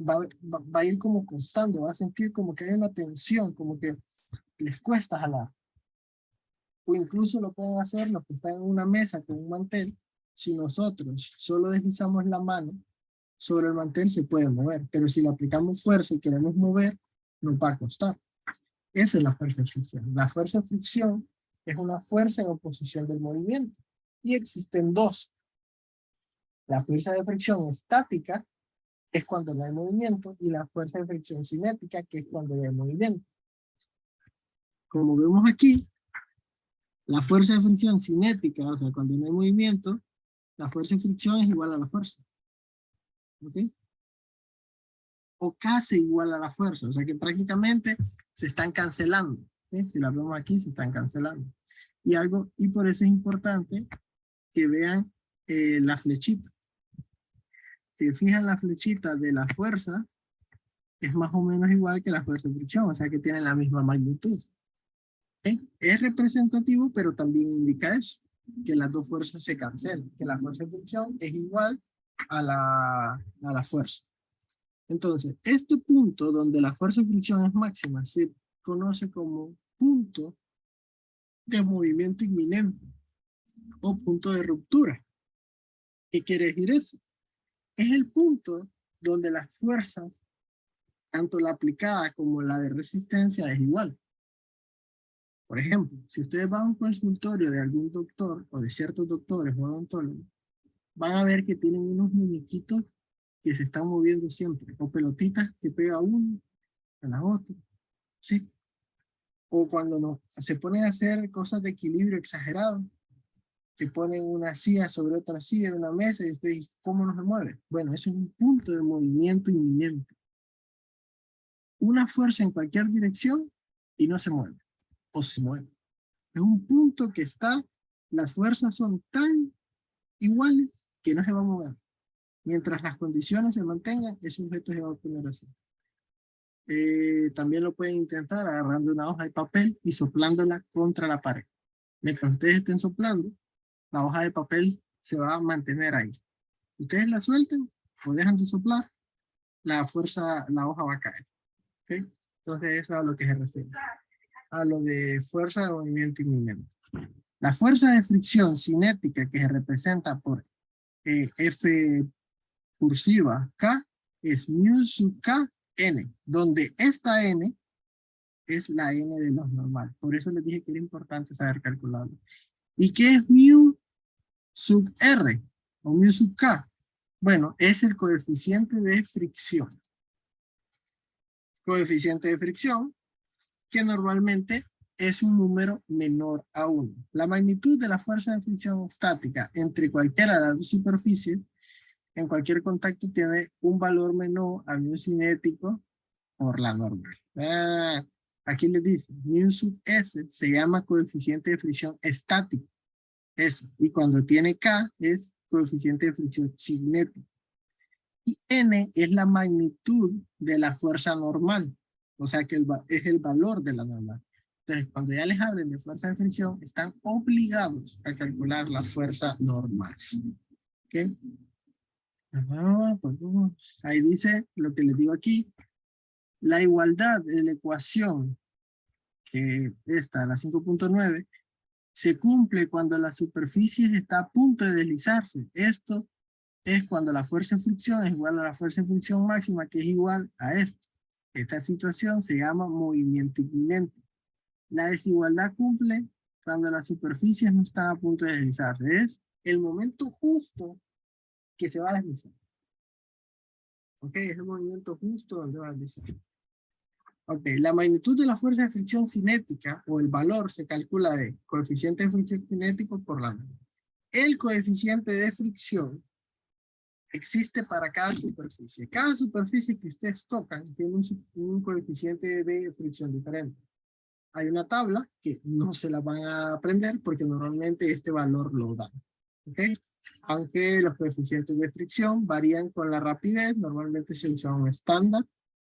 va a ir como costando, va a sentir como que hay una tensión, como que les cuesta jalar. O incluso lo pueden hacer los que están en una mesa con un mantel. Si nosotros solo deslizamos la mano sobre el mantel se puede mover, pero si le aplicamos fuerza y queremos mover, nos va a costar. Esa es la fuerza de fricción. La fuerza de fricción es una fuerza en oposición del movimiento. Y existen dos. La fuerza de fricción estática, que es cuando no hay movimiento, y la fuerza de fricción cinética, que es cuando hay movimiento. Como vemos aquí, la fuerza de fricción cinética, o sea, cuando no hay movimiento, la fuerza de fricción es igual a la fuerza. ¿Ok? O casi igual a la fuerza, o sea que prácticamente se están cancelando. ¿Sí? Si la vemos aquí, se están cancelando. Y por eso es importante que vean la flechita. Si fijan la flechita de la fuerza, es más o menos igual que la fuerza de fricción, o sea que tienen la misma magnitud. ¿Sí? Es representativo, pero también indica eso, que las dos fuerzas se cancelan, que la fuerza de fricción es igual a la fuerza. Entonces, este punto donde la fuerza de fricción es máxima se conoce como punto de movimiento inminente o punto de ruptura. ¿Qué quiere decir eso? Es el punto donde las fuerzas, tanto la aplicada como la de resistencia, es igual. Por ejemplo, si ustedes van a un consultorio de algún doctor, o de ciertos doctores o odontólogos, van a ver que tienen unos muñequitos que se están moviendo siempre, o pelotitas que pega uno a la otra, ¿sí? O cuando se ponen a hacer cosas de equilibrio exagerado, que ponen una silla sobre otra silla en una mesa y ustedes dicen, ¿cómo no se mueve? Bueno, eso es un punto de movimiento inminente. Una fuerza en cualquier dirección y no se mueve, o se mueve. Es un punto que está, las fuerzas son tan iguales que no se va a mover. Mientras las condiciones se mantengan, ese objeto se va a poner así. También lo pueden intentar agarrando una hoja de papel y soplándola contra la pared. Mientras ustedes estén soplando, la hoja de papel se va a mantener ahí. Ustedes la sueltan o dejan de soplar, la hoja va a caer. ¿Okay? Entonces eso es a lo que se refiere. A lo de fuerza de movimiento inminente. La fuerza de fricción cinética que se representa por F cursiva K es mu sub K N, donde esta N es la N de los normales. Por eso les dije que era importante saber calcularlo. ¿Y qué es mu sub R o mu sub K? Bueno, es el coeficiente de fricción. Coeficiente de fricción que normalmente es un número menor a 1. La magnitud de la fuerza de fricción estática entre cualquiera de las dos superficies en cualquier contacto tiene un valor menor a mu cinético por la normal. Aquí les dice, mu sub S se llama coeficiente de fricción estático. Eso. Y cuando tiene K es coeficiente de fricción cinético. Y N es la magnitud de la fuerza normal. O sea que es el valor de la normal. Entonces, cuando ya les hablen de fuerza de fricción, están obligados a calcular la fuerza normal. ¿Ok? Ahí dice lo que les digo aquí. La igualdad de la ecuación, que esta, la 5.9, se cumple cuando la superficie está a punto de deslizarse. Esto es cuando la fuerza de fricción es igual a la fuerza de fricción máxima, que es igual a esto. Esta situación se llama movimiento inminente. La desigualdad cumple cuando las superficies no están a punto de deslizarse. Es el momento justo que se va a deslizar. Ok, es el movimiento justo donde va a deslizar. Ok, la magnitud de la fuerza de fricción cinética o el valor se calcula de coeficiente de fricción cinético por la norma. El coeficiente de fricción existe para cada superficie. Cada superficie que ustedes tocan tiene un coeficiente de fricción diferente. Hay una tabla que no se la van a aprender porque normalmente este valor lo dan. ¿Ok? Aunque los coeficientes de fricción varían con la rapidez, normalmente se usa un estándar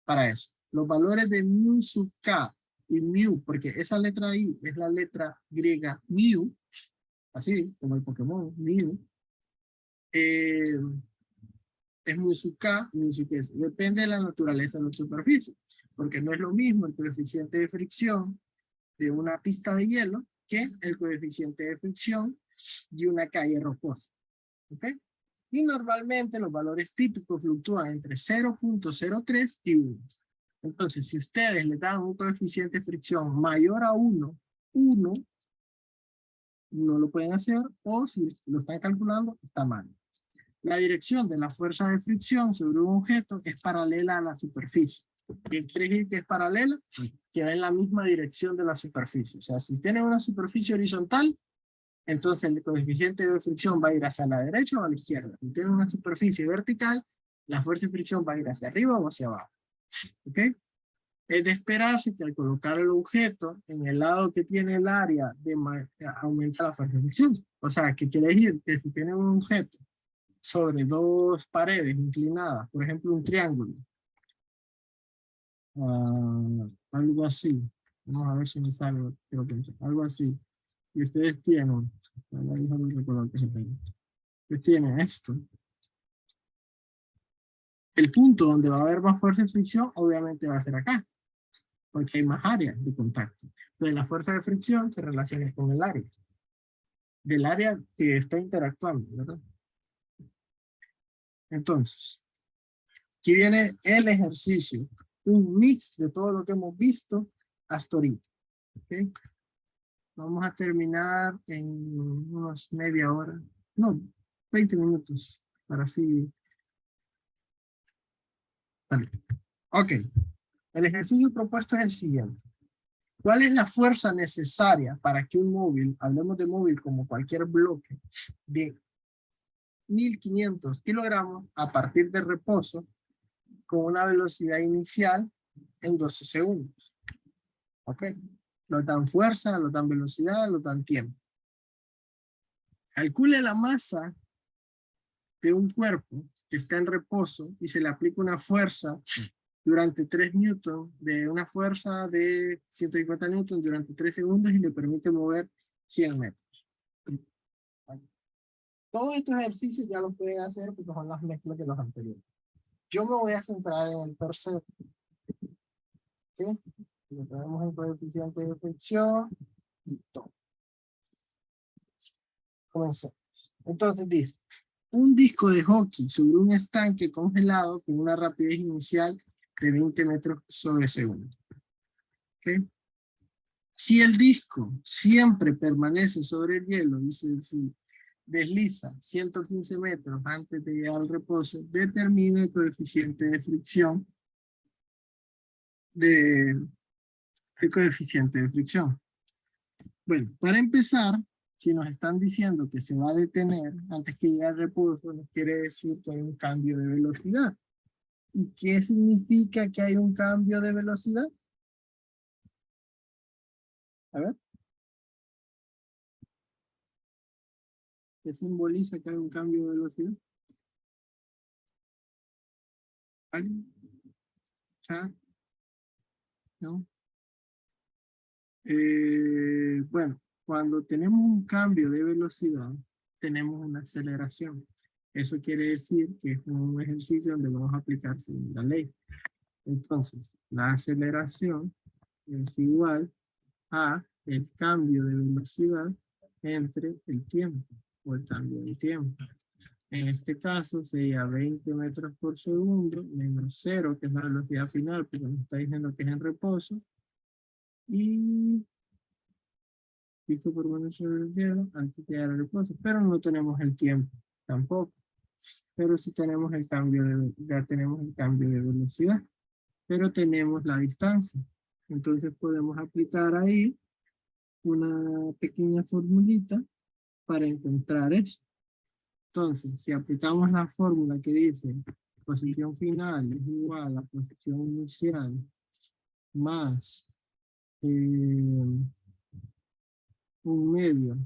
para eso. Los valores de mu sub K y mu, porque esa letra I es la letra griega mu, así como el Pokémon, mu, es mu sub K, mu sub S. Depende de la naturaleza de la superficie, porque no es lo mismo el coeficiente de fricción de una pista de hielo que el coeficiente de fricción de una calle rocosa. ¿Ok? Y normalmente los valores típicos fluctúan entre 0.03 y 1. Entonces, si ustedes le dan un coeficiente de fricción mayor a 1, no lo pueden hacer, o si lo están calculando, está mal. La dirección de la fuerza de fricción sobre un objeto es paralela a la superficie. ¿Qué quiere decir que es paralela? Que va en la misma dirección de la superficie. O sea, si tienen una superficie horizontal, entonces el coeficiente de fricción va a ir hacia la derecha o a la izquierda. Si tienen una superficie vertical, la fuerza de fricción va a ir hacia arriba o hacia abajo. ¿Ok? Es de esperarse que al colocar el objeto en el lado que tiene el área, aumenta la fuerza de fricción. O sea, ¿qué quiere decir? Que si tienen un objeto sobre dos paredes inclinadas, por ejemplo un triángulo, algo así, vamos a ver si me sale, creo que algo así, y ustedes tienen, ustedes tienen esto, el punto donde va a haber más fuerza de fricción obviamente va a ser acá, porque hay más áreas de contacto. Entonces la fuerza de fricción se relaciona con el área, del área que está interactuando, ¿verdad? Entonces, Aquí viene el ejercicio, un mix de todo lo que hemos visto hasta ahorita. ¿Okay? Vamos a terminar en unos media hora, no, 20 minutos, para así. Vale. Ok, el ejercicio propuesto es el siguiente. ¿Cuál es la fuerza necesaria para que un móvil, hablemos de móvil como cualquier bloque, de 1500 kilogramos a partir de reposo con una velocidad inicial en 12 segundos? Ok, lo dan fuerza, lo dan velocidad, lo dan tiempo. Calcule la masa de un cuerpo que está en reposo y se le aplica una fuerza durante 3 newtons, de una fuerza de 150 newtons durante 3 segundos y le permite mover 100 metros. Todos estos ejercicios ya los pueden hacer porque son las mezclas de los anteriores. Yo me voy a centrar en el tercero. ¿Okay? Lo tenemos en coeficiente de fricción y todo. Comencemos. Entonces dice, un disco de hockey sobre un estanque congelado con una rapidez inicial de 20 metros sobre segundo. ¿Okay? Si el disco siempre permanece sobre el hielo y se desliza 115 metros antes de llegar al reposo, determine el coeficiente de fricción Bueno, para empezar, si nos están diciendo que se va a detener antes que llegue al reposo, nos quiere decir que hay un cambio de velocidad. ¿Y qué significa que hay un cambio de velocidad? A ver. ¿Qué simboliza que hay un cambio de velocidad? ¿Alguien? ¿Chat? ¿No? Bueno, cuando tenemos un cambio de velocidad, tenemos una aceleración. Eso quiere decir que es un ejercicio donde vamos a aplicar segunda ley. Entonces, la aceleración es igual a el cambio de velocidad entre el tiempo, o el cambio de tiempo. En este caso sería 20 metros por segundo menos 0, que es la velocidad final, porque nos está diciendo que es en reposo, y listo por menos sobre el hielo antes de llegar al reposo, pero no tenemos el tiempo tampoco. Pero sí tenemos el cambio ya tenemos el cambio de velocidad, pero tenemos la distancia. Entonces podemos aplicar ahí una pequeña formulita para encontrar esto. Entonces, si aplicamos la fórmula que dice posición final es igual a posición inicial más un medio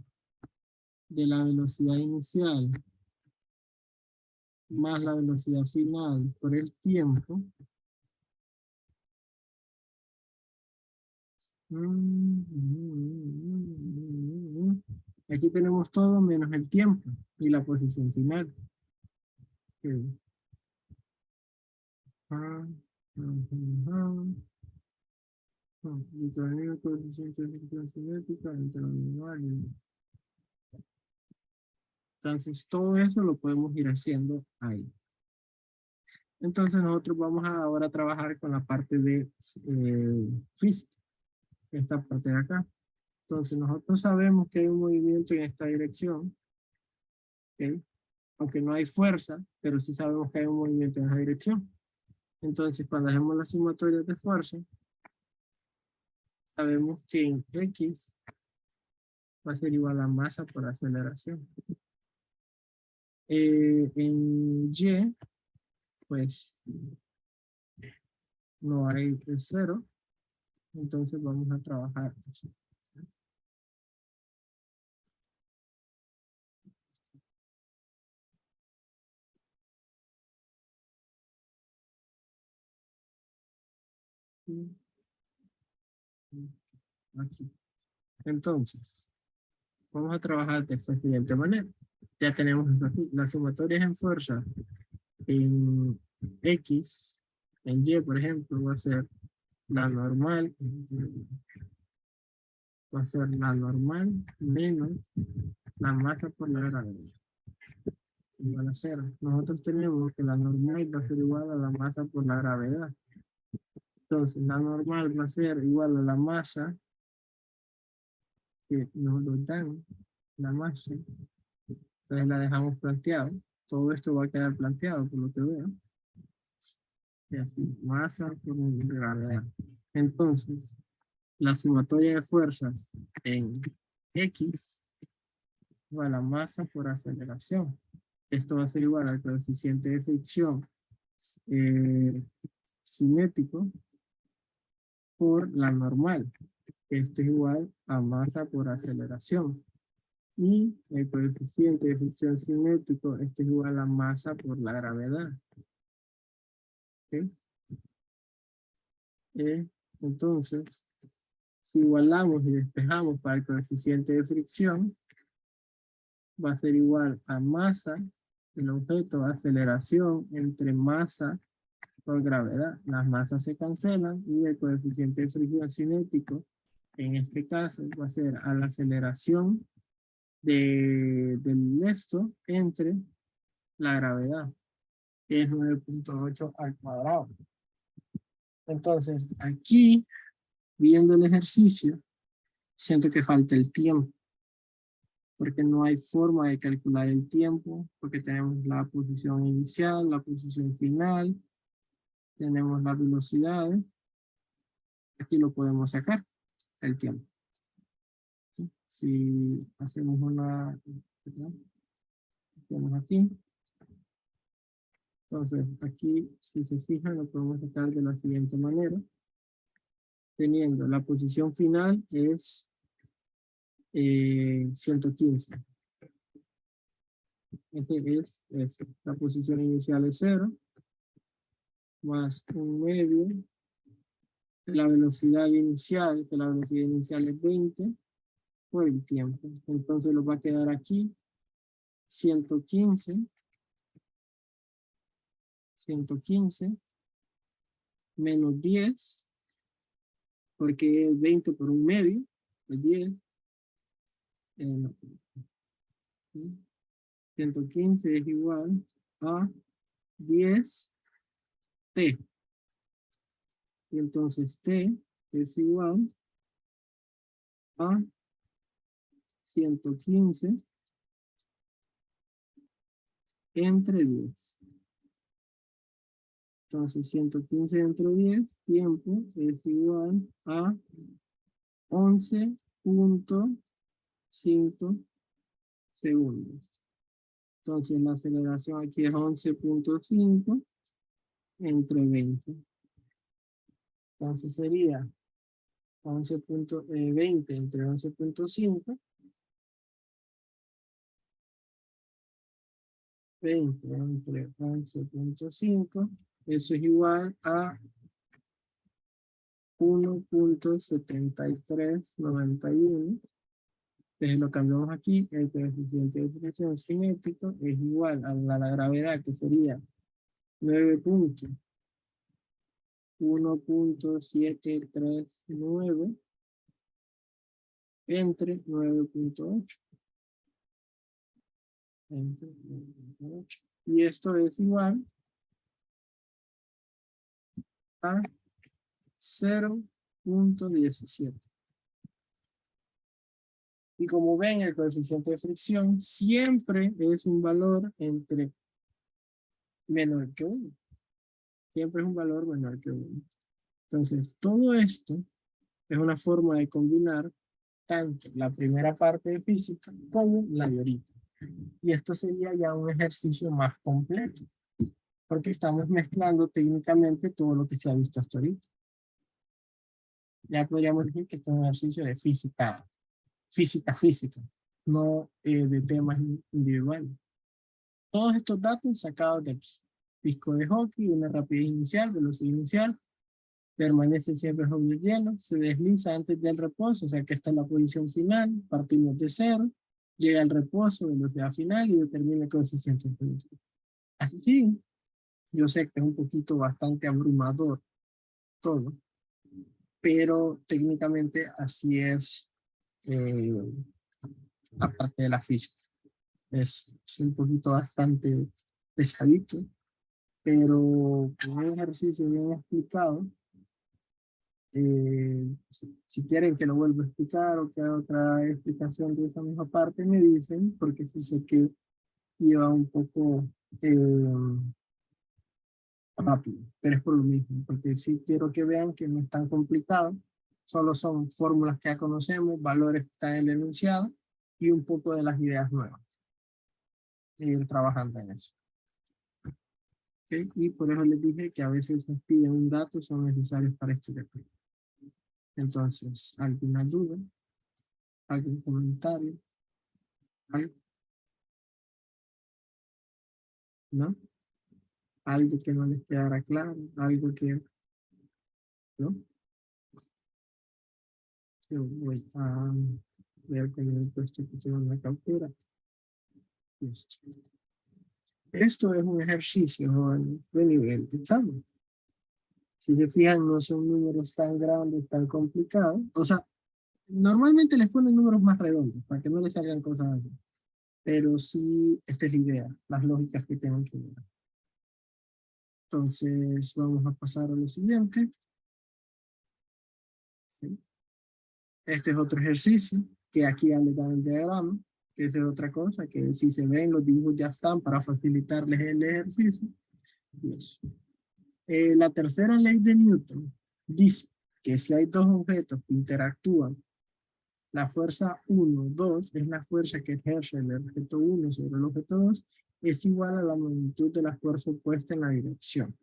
de la velocidad inicial más la velocidad final por el tiempo, aquí tenemos todo menos el tiempo y la posición final. Okay. Determina el coeficiente de fricción cinética entre los animales. Entonces, todo eso lo podemos ir haciendo ahí. Entonces, nosotros vamos ahora a trabajar con la parte de física, esta parte de acá. Entonces, nosotros sabemos que hay un movimiento en esta dirección, ¿okay? Aunque no hay fuerza, pero sí sabemos que hay un movimiento en esa dirección. Entonces, cuando hacemos las sumatorias de fuerza, sabemos que en X va a ser igual a masa por aceleración. En Y, pues, no hay cero, entonces vamos a trabajar así. Aquí. Entonces, vamos a trabajar de esta siguiente manera. Ya tenemos aquí las sumatorias en fuerza en X, en Y, por ejemplo, va a ser la normal, menos la masa por la gravedad. igual a 0. Nosotros tenemos que la normal va a ser igual a la masa por la gravedad. Entonces, la normal va a ser igual a la masa que nos lo dan, la masa. Entonces la dejamos planteado. Todo esto va a quedar planteado por lo que veo. Y así, masa por gravedad. Entonces, la sumatoria de fuerzas en X va a la masa por aceleración. Esto va a ser igual al coeficiente de fricción cinético por la normal. Esto es igual a masa por aceleración. Y el coeficiente de fricción cinético, esto es igual a masa por la gravedad. ¿Okay? Entonces, si igualamos y despejamos para el coeficiente de fricción, va a ser igual a masa del objeto, aceleración entre masa por gravedad. Las masas se cancelan y el coeficiente de fricción cinético, en este caso, va a ser a la aceleración del esto entre la gravedad, que es 9.8 al cuadrado. Entonces, aquí, viendo el ejercicio, siento que falta el tiempo, porque no hay forma de calcular el tiempo, porque tenemos la posición inicial, la posición final, tenemos las velocidades. Aquí lo podemos sacar, el tiempo. Si hacemos una... Tenemos aquí. Entonces, aquí, si se fijan, lo podemos sacar de la siguiente manera. Teniendo la posición final es 115. Ese es eso. La posición inicial es 0, más un medio de la velocidad inicial, que la velocidad inicial es 20, por el tiempo. Entonces lo va a quedar aquí 115 menos 10, porque es 20 por un medio, es 10. No. 115 es igual a 10 T. Y entonces T es igual a 115 entre 10. Entonces 115 entre 10, tiempo es igual a 11.5 segundos. Entonces la aceleración aquí es 11.5 entre 20. Entonces sería 11.20 entre 11.5. 20 entre 11.5. Eso es igual a 1.7391. Entonces lo cambiamos aquí. El coeficiente de fricción cinético es igual a la gravedad, que sería 9.1.739 entre 9.8. Y esto es igual a 0.17. Y como ven, el coeficiente de fricción siempre es un valor entre menor que 1. Siempre es un valor menor que 1. Entonces, todo esto es una forma de combinar tanto la primera parte de física como la de ahorita. Y esto sería ya un ejercicio más completo, porque estamos mezclando técnicamente todo lo que se ha visto hasta ahorita. Ya podríamos decir que este es un ejercicio de física, no de temas individuales. Todos estos datos sacados de aquí. Disco de hockey, una rapidez inicial, velocidad inicial, permanece siempre sobre el hielo, se desliza antes del reposo, o sea que está en la posición final, partimos de 0, llega al reposo, velocidad final y determina el coeficiente de fricción. Así, yo sé que es un poquito bastante abrumador todo, pero técnicamente así es la parte de la física. Es es un poquito bastante pesadito, pero con un ejercicio bien explicado, si quieren que lo vuelva a explicar o que haga otra explicación de esa misma parte, me dicen, porque sí sé que lleva un poco rápido, pero es por lo mismo, porque sí quiero que vean que no es tan complicado, solo son fórmulas que ya conocemos, valores que están en el enunciado y un poco de las ideas nuevas, y ir trabajando en eso. ¿Okay? Y por eso les dije que a veces nos piden un dato, son necesarios para estudiar. Entonces, ¿alguna duda? ¿Algún comentario? ¿Algo? ¿No? Algo que no les quedara claro, algo que, ¿no? Yo voy a ver con el puesto que tengo una captura. Listo. Esto es un ejercicio de nivel de examen. Si se fijan, no son números tan grandes, tan complicados. O sea, normalmente les ponen números más redondos para que no les salgan cosas así. Pero sí, esta es la idea, las lógicas que tienen que ver. Entonces, vamos a pasar a lo siguiente. Este es otro ejercicio, que aquí ya le dan el diagrama, que es otra cosa, que si se ven los dibujos ya están para facilitarles el ejercicio. Y eso. La tercera ley de Newton dice que si hay dos objetos que interactúan, la fuerza 1, 2 es la fuerza que ejerce el objeto 1 sobre el objeto 2, es igual a la magnitud de la fuerza opuesta en la dirección.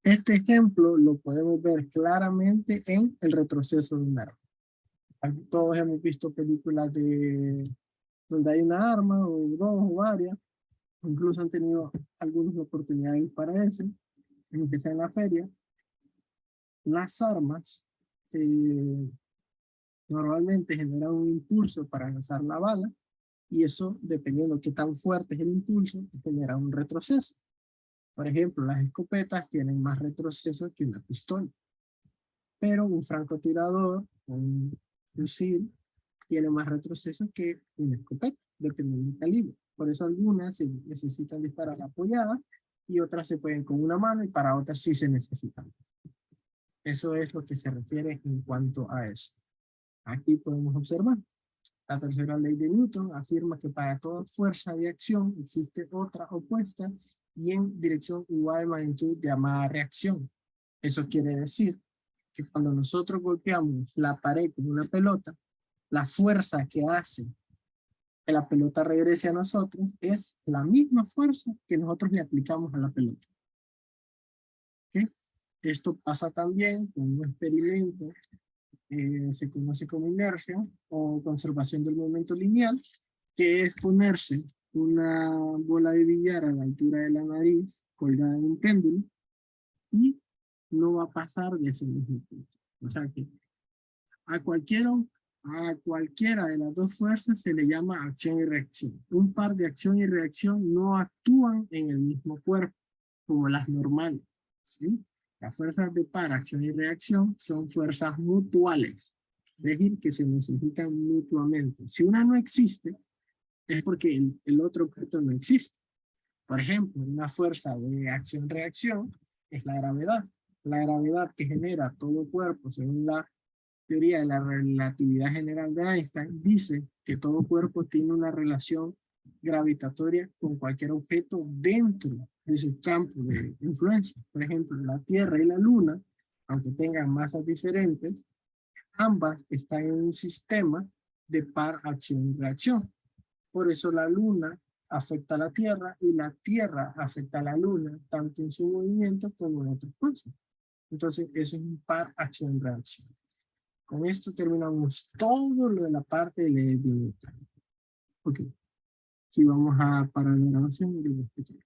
Este ejemplo lo podemos ver claramente en el retroceso de un arma. Todos hemos visto películas de donde hay una arma, o dos, o varias, incluso han tenido algunas oportunidades para eso, en que sea en la feria. Las armas normalmente generan un impulso para lanzar la bala, y eso, dependiendo de qué tan fuerte es el impulso, genera un retroceso. Por ejemplo, las escopetas tienen más retroceso que una pistola, pero un francotirador, un fusil, tiene más retroceso que una escopeta, dependiendo del calibre. Por eso algunas se necesitan disparar apoyadas y otras se pueden con una mano, y para otras sí se necesitan. Eso es lo que se refiere en cuanto a eso. Aquí podemos observar. La tercera ley de Newton afirma que para toda fuerza de acción existe otra opuesta y en dirección igual a magnitud llamada reacción. Eso quiere decir que cuando nosotros golpeamos la pared con una pelota, la fuerza que hace que la pelota regrese a nosotros es la misma fuerza que nosotros le aplicamos a la pelota. ¿Okay? Esto pasa también con un experimento, se conoce como inercia o conservación del momento lineal, que es ponerse una bola de billar a la altura de la nariz colgada en un péndulo y no va a pasar de ese mismo punto. O sea que a cualquiera de las dos fuerzas se le llama acción y reacción. Un par de acción y reacción no actúan en el mismo cuerpo como las normales, ¿sí? Las fuerzas de par, acción y reacción son fuerzas mutuales, es decir, que se necesitan mutuamente. Si una no existe, es porque el otro objeto no existe. Por ejemplo, una fuerza de acción-reacción es la gravedad. La gravedad que genera todo cuerpo, según la teoría de la relatividad general de Einstein, dice que todo cuerpo tiene una relación gravitatoria con cualquier objeto dentro de su campo de influencia. Por ejemplo, la Tierra y la Luna, aunque tengan masas diferentes, ambas están en un sistema de par acción y reacción. Por eso la Luna afecta a la Tierra y la Tierra afecta a la Luna, tanto en su movimiento como en otras cosas. Entonces, eso es un par acción y reacción. Con esto terminamos todo lo de la parte de Newton. Ok, aquí vamos a parar la grabación y lo voy a explicar.